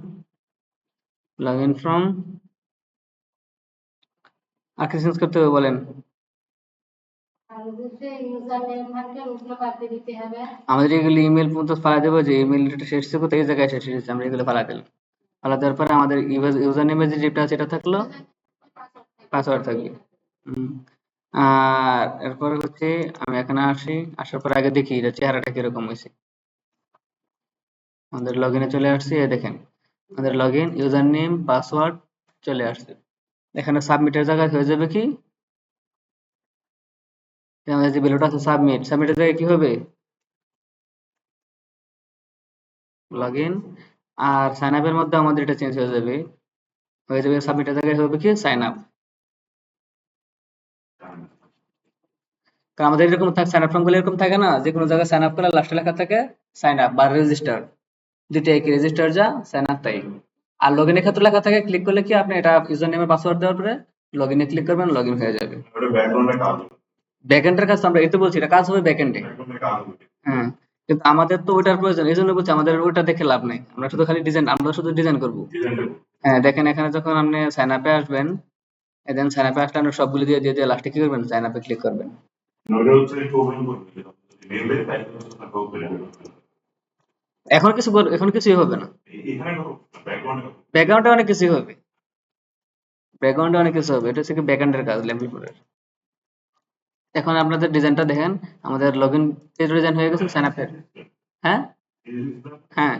লগ ইন ফ্রম। আর কি চেঞ্জ করতে হবে বলেন? আমাদের এগুলো ইমেল পর্যন্ত ফালা দেবো, যে ইমেল শেষ থেকে এই জায়গায় শেষ হয়েছে, আমরা এগুলো ফালা দিলাম। ফালা দেওয়ার পরে আমাদের ইউজার নেমের যে যেটা আছে এটা থাকলো, পাসওয়ার্ড থাকবে। আর এরপরে হচ্ছে আমি এখানে আসি, আসার পর আগে দেখি এটা চেহারাটা কিরকম হয়েছে। আমাদের লগ ইনে চলে আসছে, এই দেখেন আমাদের log in, user name, password চলে আসছে। এখানে সাবমিটের জায়গায় হয়ে যাবে কি, আমাদের যে ভ্যালুটা আছে সাবমিট, সাবমিটের জায়গায় কি হবে? Log in. আর সাইন আপের মধ্যে আমাদের এটা চেঞ্জ হয়ে যাবে সাবমিটের জায়গায় হবে কি সাইন আপ। কারণ আমাদের এরকম থাকে, সাইন আপ ফর্ম গুলো এরকম থাকে না, যে কোনো জায়গায় সাইন আপ করলে লাস্টে লেখা থাকে সাইন আপ বা রেজিস্টার, দুইটা একই, রেজিস্টার যা সাইন আপ তাই। আর লগ ইনের ক্ষেত্রে লেখা থাকে, ক্লিক করলে কি আপনি এটা ইউজার নেমের পাসওয়ার্ড দেওয়ার পরে লগ ইনে ক্লিক করবেন, লগ ইন হয়ে যাবে। ওটা ব্যাকগ্রাউন্ডে কাজ হবে ব্যাকএন্ডের কাজ তো আমরা এই তো বলছি, এটা কাজ হবে ব্যাকএন্ডে। ব্যাকগ্রাউন্ডে কাজ হবে হ্যাঁ, কিন্তু আমাদের তো ওইটার প্রয়োজন, এই জন্য বলছি আমাদের ওইটা দেখে লাভ নাই, আমরা শুধু খালি ডিজাইন, আমরা শুধু ডিজাইন করবো। ডিজাইনটা হ্যাঁ দেখেন, এখানে যখন আপনি সাইন আপে আসবেন, দেন সাইন আপে আসলে আপনি সবগুলো দিয়ে দিয়ে দিয়ে লাস্টে কি করবেন? সাইন আপে ক্লিক করবেন। ওটা হচ্ছে একটু ওপেন করবে মেলে তাই হচ্ছে আপনাকে ওপেন করবে এখন কিছুই হবে না, এখানে করো ব্যাকগ্রাউন্ডে করো ব্যাকগ্রাউন্ডে অনেক কিছুই হবে, ব্যাকগ্রাউন্ডে অনেক কিছু হবে, এটা হচ্ছে কি ব্যাকএন্ডের কাজ, লেভেল 4 এর। এখন আপনাদের ডিজাইনটা দেখেন, আমাদের লগ ইন পেজ ডিজাইন হয়ে গেছে সাইন আপের। হ্যাঁ হ্যাঁ,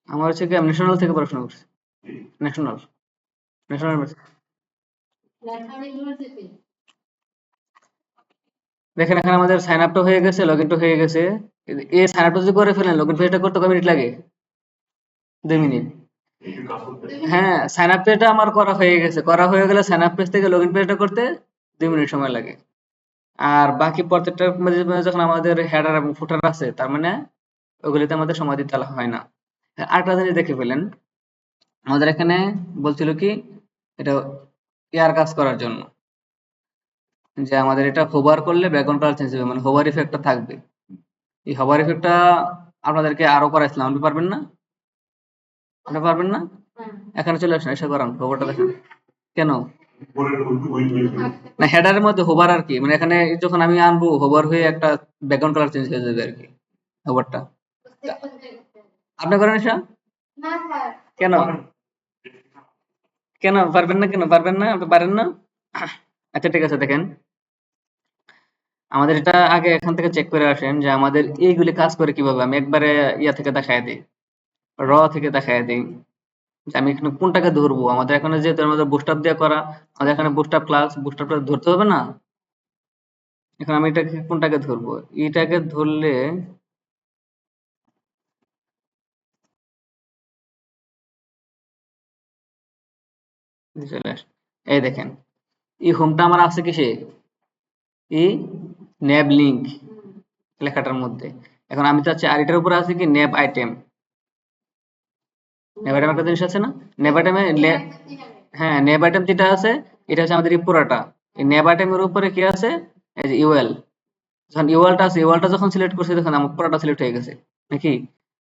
আমার হচ্ছে কি আমি ন্যাশনাল থেকে পড়াশোনা করছি, ন্যাশনাল ন্যাশনাল দেখেন এখানে আমাদের সাইন আপটা হয়ে গেছে, লগ ইনটা হয়ে গেছে। এই সাইন আপটা যদি করে ফেলেন, লগ ইন পেজটা করতে কয় মিনিট লাগে? 2 মিনিট। একটু কাজ করতে হ্যাঁ, সাইন আপ পেজটা আমার করা হয়ে গেছে, করা হয়ে গেলে সাইন আপ পেজ থেকে লগ ইন পেজটা করতে 2 মিনিট সময় লাগে। আর বাকি প্রত্যেকটা মাঝে মাঝে যখন আমাদের হেডার এবং ফুটার আছে, তার মানে ওগুলিতে আমাদের সময় দিতে হয় না। আরেকটা জিনিস দেখে ফেলেন, আমাদের এখানে বলছিল কি এটা ইয়ার কাজ করার জন্য, যে আমাদের এটা হোভার করলে ব্যাকগ্রাউন্ড কালার চেঞ্জ হবে, মানে হোভার ইফেক্টটা থাকবে। এই হোভার ইফেক্টটা আপনাদেরকে আরো করাইছিলাম, আপনি পারবেন না? আপনি পারবেন না? এখানে চলে আসেন, এসে করান, হোভারটা দেখেন। কেন উপরে ওই না, হেডারের মধ্যে হোভার আর কি, মানে এখানে যখন আমি আনবো হোভার হয়ে একটা ব্যাকগ্রাউন্ড কালার চেঞ্জ হয়ে যাবে আর কি, হোভারটা। আপনি করেন এসা? কেন কেন পারবেন না? কেন পারবেন না? আপনি পারেন না? আচ্ছা ঠিক আছে, দেখেন আমাদের এটা আগে এখান থেকে চেক করে আসেন যে আমাদের এইগুলি কাজ করে কিভাবে। আমি একবারে ইয়া থেকে দেখায় দিই, র থেকে দেখায় দিই। যে আমি এখানে কোনটাকে ধরবো। আমাদের এখানে যেহেতু আমাদের বুস্ট আপ দিয়ে করা, আমাদের এখানে boost up class, boost up ধরতে হবে না। এখন আমি এটাকে কোনটাকে ধরবো, এটাকে ধরলে চলে আসে। এই দেখেন এই হোমটা আমার আছে কিসে, এই ন্যাব লিঙ্ক লেখাটার মধ্যে। এখন আমি চাচ্ছি আর এটার উপরে আছে কি ন্যাব আইটেম। ন্যাব আইটেম একটা জিনিস আছে না, ন্যাব আইটেমে হ্যাঁ ন্যাব আইটেম যেটা আছে এটা হচ্ছে আমাদের এই পুরাটা। এই ন্যাব আইটেমের উপরে কি আছে, এই যে ইউএল। যখন ইউএলটা আছে, ইউএলটা যখন সিলেক্ট করছি তখন আমার পুরাটা সিলেক্ট হয়ে গেছে নাকি।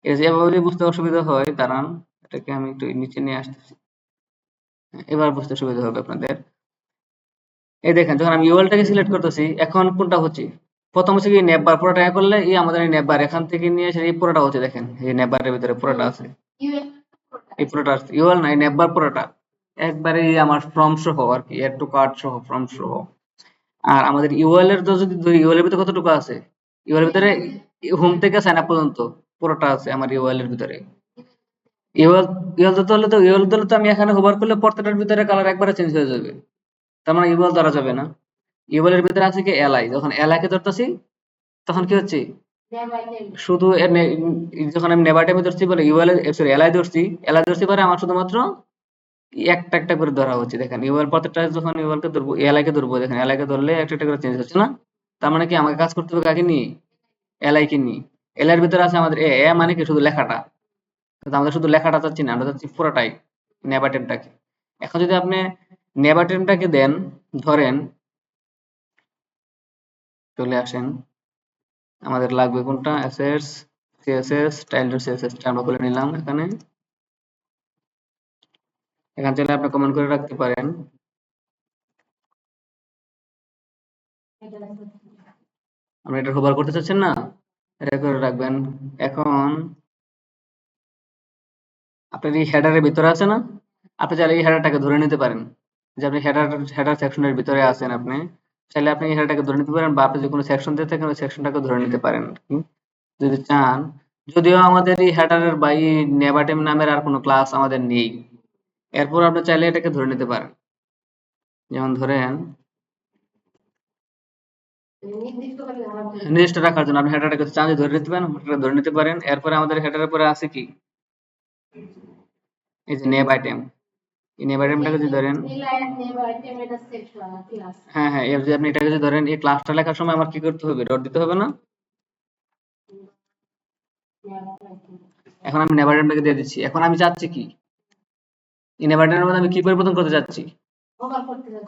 এই যে এভাবে যদি বুঝতে অসুবিধা হয় দাঁড়ান, এটাকে আমি একটু নিচে নিয়ে আসতেছি। এবার বুঝতে সুবিধা হবে আপনাদের। এই দেখেন যখন আমি ইউএলটাকে সিলেক্ট করতেছি এখন কোনটা হচ্ছে, প্রথম হচ্ছে কি নেপ বার, পুরোটা এ করলে এই আমাদের এই নেপ বার এখান থেকে নিয়ে এসে এই পুরোটা হচ্ছে, দেখেন এই নেপ বারের ভিতরে পুরোটা আছে, এই পুরোটা আছে ইউএল না, এই নেপ বার পুরোটা একবারে এই আমার ফর্ম সহ আর কি, এড টু কার্ট সহ, ফর্ম সহ। আর আমাদের ইউএল এর তো যদি ইউএল এর ভিতরে কতটুকু আছে, ইউএল এর ভিতরে হোম থেকে সাইন আপ পর্যন্ত পুরোটা আছে আমার ইউএল এর ভিতরে। ইউএল ইউএল দিতে হলে তো, ইউএল দিলে তো আমি এখানে হোভার করলে প্রত্যেকটার ভিতরে কালার একবারে চেঞ্জ হয়ে যাবে, তার মানে ইউএল ধরা যাবে না। ইউএল এর ভিতরে আছে কি এলআই, যখন এলআই কে ধরতেছি তখন কি হচ্ছে, শুধু যখন আমি নেভার টাইমে ধরছি বলে ইউএল সরি এলআই ধরছি, এলআই ধরছি পরে আমার শুধুমাত্র একটা একটা করে ধরা হচ্ছে। দেখেন ইউএল প্রত্যেকটা যখন ইউএল কে ধরবো, এলআই কে ধরবো, দেখেন এলআই কে ধরলে একটা একটা করে চেঞ্জ হচ্ছে না। তার মানে কি আমাকে কাজ করতে হবে কাকে নিয়ে, এলআই কে নিয়ে। এলআই এর ভিতরে আছে আমাদের এ, এ মানে কি শুধু লেখাটা, কিন্তু আমরা শুধু লেখাটা চাচ্ছি না, আমরা চাচ্ছি পুরোটাই নেভার টাইমটাকে। এখন যদি আপনি নেভার টাইমটাকে দেন, ধরেন চলে আসেন, আমাদের লাগবে কোনটা, assets, CSS, style dot CSS টা আমরা খুলে নিলাম এখানে। এখান থেকে আপনি কমেন্ট করে রাখতে পারেন। আপনি এটা হোভার করতে চাচ্ছেন না, এটা করে রাখবেন। এখন আপনার এই হেডারের ভিতরে আছে না, আপনি চাইলে এই হেডারটাকে ধরে নিতে পারেন, যে আপনি হেডার সেকশনের ভিতরে আছেন, আপনি চাইলে আপনি এই হেডারটাকে ধরে নিতে পারেন, বা আপনি যে কোনো সেকশন দিয়ে থাকেন ওই সেকশনটাকে ধরে নিতে পারেন আর কি, যদি চান। যদিও আমাদের এই হেডারের বা এই নেভারটেম নামের আর কোনো ক্লাস আমাদের নেই, এরপর আপনি চাইলে এটাকে ধরে নিতে পারেন। যেমন ধরেন নির্দিষ্ট রাখার জন্য আপনি হেডারটাকে চান যে ধরে নিতে পারেন, হেডারটা ধরে নিতে পারেন। এরপরে আমাদের হেডারের পরে আছে কি, এই যে নেভ আইটেম, এই নেভ আইটেমটাকে যদি ধরেন, হ্যাঁ হ্যাঁ, এর যদি আপনি এটাকে যদি ধরেন, এই ক্লাসটা লেখার সময় আমার কি করতে হবে, ডট দিতে হবে না। এখন আমি নেভ আইটেমটাকে দিয়ে দিচ্ছি। এখন আমি চাচ্ছি কি, এই নেভ আইটেমের মধ্যে আমি কি পরিবর্তন করতে চাচ্ছি,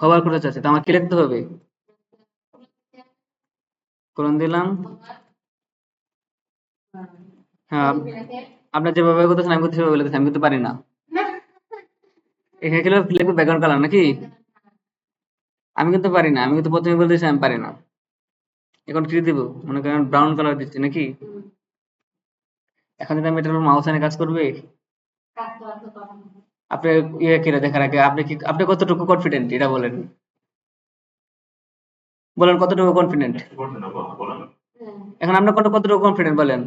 কভার করতে চাচ্ছি, তো আমার কি লিখতে হবে, কোলন দিলাম। হ্যাঁ আপনার যেভাবে করতেছেন আমি করতে সেভাবে লিখতেছি, আমি করতে পারি না। এখানে কি লিখবো ব্যাকগ্রাউন্ড কালার নাকি, আমি কিন্তু পারি না, আমি কিন্তু প্রথমে বলতেছি আমি পারি না। এখন কি দিব, মনে করেন ব্রাউন কালার দিচ্ছি নাকি। এখন যদি আমি এটার উপর মাউস এনে কাজ করবে, আপনি ইয়ে কিনা দেখার আগে আপনি কি, আপনি কতটুকু কনফিডেন্ট এটা বলেন, বলেন কতটুকু কনফিডেন্ট। বলেন। এখন আপনার কতটুকু কনফিডেন্ট বলেন,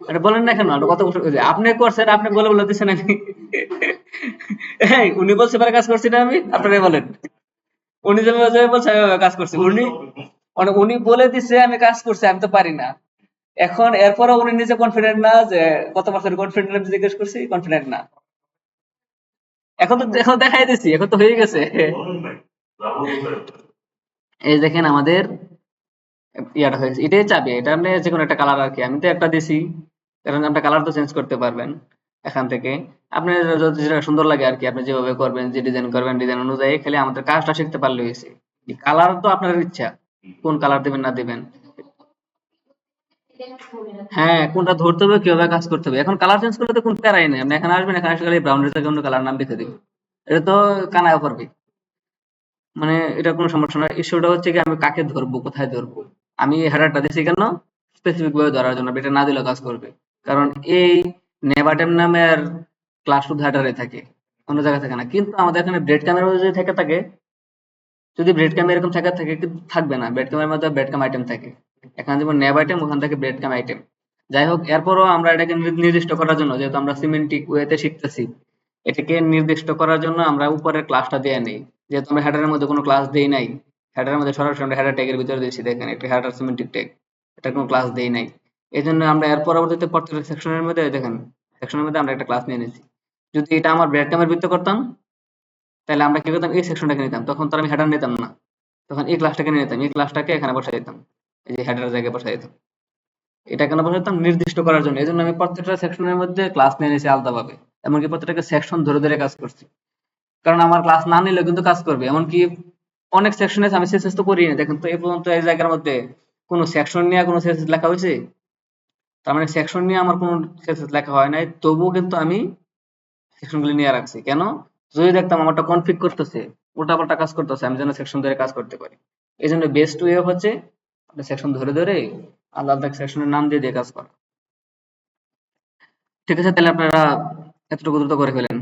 এটা বলেন না কেন, আপনি কত আপনি করছেন, আপনি বলে বলে দিচ্ছেন আমি এই উনি বলছে এবারে কাজ করছি না আমি, আপনারাই বলেন। উনি যেভাবে বলছে আমি ওইভাবে কাজ করছি, উনি মানে উনি বলে দিছে আমি কাজ করছি, আমি তো পারি না। এখন এরপরও উনি নিজে কনফিডেন্ট না, যে কত পার্সেন্ট কনফিডেন্ট আমি জিজ্ঞেস করছি, কনফিডেন্ট না। এখন তো এখন দেখাই দিছি, এখন তো হয়ে গেছে। এই দেখেন আমাদের ইয়াটা হয়েছে, এটাই চাবি, এটা আপনি যে কোনো একটা কালার আর কি, আমি তো একটা দিছি, কারণ আপনি কালার তো চেঞ্জ করতে পারবেন এখান থেকে। আপনার যদি যেটা সুন্দর লাগে আর কি, আপনি যেভাবে করবেন, যে ডিজাইন করবেন, ডিজাইন অনুযায়ী খালি আমাদের কাজটা শিখতে পারলে হয়েছে। কালার তো আপনার ইচ্ছা, কোন কালার দিবেন না দিবেন। হ্যাঁ কোনটা ধরতে হবে, কিভাবে কাজ করতে হবে। এখন কালার চেঞ্জ করলে তো কোন প্যারাই নেই, আপনি এখানে আসবেন, এখানে আসলে খালি ব্রাউন জায়গায় অন্য কালার নাম লিখে দিবেন, এটা তো কানায় পারবে, মানে এটা কোনো সমস্যা না। ইস্যুটা হচ্ছে কি আমি কাকে ধরবো, কোথায় ধরবো। আমি হেডারটা দিছি কেন, স্পেসিফিক ভাবে ধরার জন্য, এটা না দিলে কাজ করবে। কারণ এই নেভারটেম নামের ক্লাস শুধু হেডারে থাকে, অন্য জায়গায় থাকে না। কিন্তু আমাদের এখানে ব্রেড ক্যামেরা যদি থেকে থাকে, যদি ব্রেড ক্যাম এরকম থাকে কিন্তু থাকবে না, ব্রেড ক্যামের মধ্যে ব্রেড ক্যাম আইটেম থাকে। এখানে যেমন নেভ আইটেম, ওখান থেকে ব্রেড ক্যাম আইটেম। যাই হোক, এরপরও আমরা এটাকে নির্দিষ্ট করার জন্য, যেহেতু আমরা সিমেন্টিক ওয়েতে শিখতেছি, এটাকে নির্দিষ্ট করার জন্য আমরা উপরের ক্লাসটা দিয়ে নেই। যেহেতু আমরা হেডারের মধ্যে কোনো ক্লাস দেই নাই, হেডারের মধ্যে সরাসরি আমরা হেডার ট্যাগের ভিতরে দিয়েছি, দেখেন একটা হেডার সিমেন্টিক ট্যাগ, এটা কোনো ক্লাস দেই নাই। এই জন্য আমরা এর পরবর্তীতে প্রত্যেকটা সেকশনের মধ্যে দেখেন, সেকশনের মধ্যে আমরা একটা ক্লাস নিয়ে নিয়েছি। যদি এটা আমার ব্রেড টাইমের ভিত্তি করতাম, তাহলে আমরা কি করতাম, এই সেকশনটাকে নিতাম, তখন তো আমি হেডার নিতাম না, তখন এই ক্লাসটাকে নিয়ে নিতাম, এই ক্লাসটাকে এখানে বসাই দিতাম, এই যে হেডারের জায়গায় বসাই দিতাম। এটা কেন বসাইতাম, নির্দিষ্ট করার জন্য। এই জন্য আমি প্রত্যেকটা সেকশনের মধ্যে ক্লাস নিয়ে নিয়েছি আলাদাভাবে, এমনকি প্রত্যেকটা সেকশন ধরে ধরে কাজ করছি, কারণ আমার ক্লাস না নিলেও কিন্তু কাজ করবে। এমনকি অনেক সেকশনে আমি সিএসএস তো করি না, দেখেন তো এই পর্যন্ত এই জায়গার মধ্যে কোনো সেকশন নিয়ে কোনো সিএসএস লেখা হয়েছে? তার মানে সেকশন নিয়ে আমার কোনো সিএসএস লেখা হয় নাই, তবুও কিন্তু আমি সেকশনগুলি নিয়ে রাখছি। কেন? যদি দেখতাম আমারটা কনফিগ করতেছে, উল্টাপাল্টা কাজ করতেছে, আমি যেন সেকশন ধরে কাজ করতে পারি। এই জন্য বেস্ট ওয়ে হচ্ছে সেকশন ধরে ধরে আলাদা আলাদা সেকশনের নাম দিয়ে দিয়ে কাজ করা। ঠিক আছে, তাহলে আপনারা এতটুকু দ্রুত করে ফেলেন।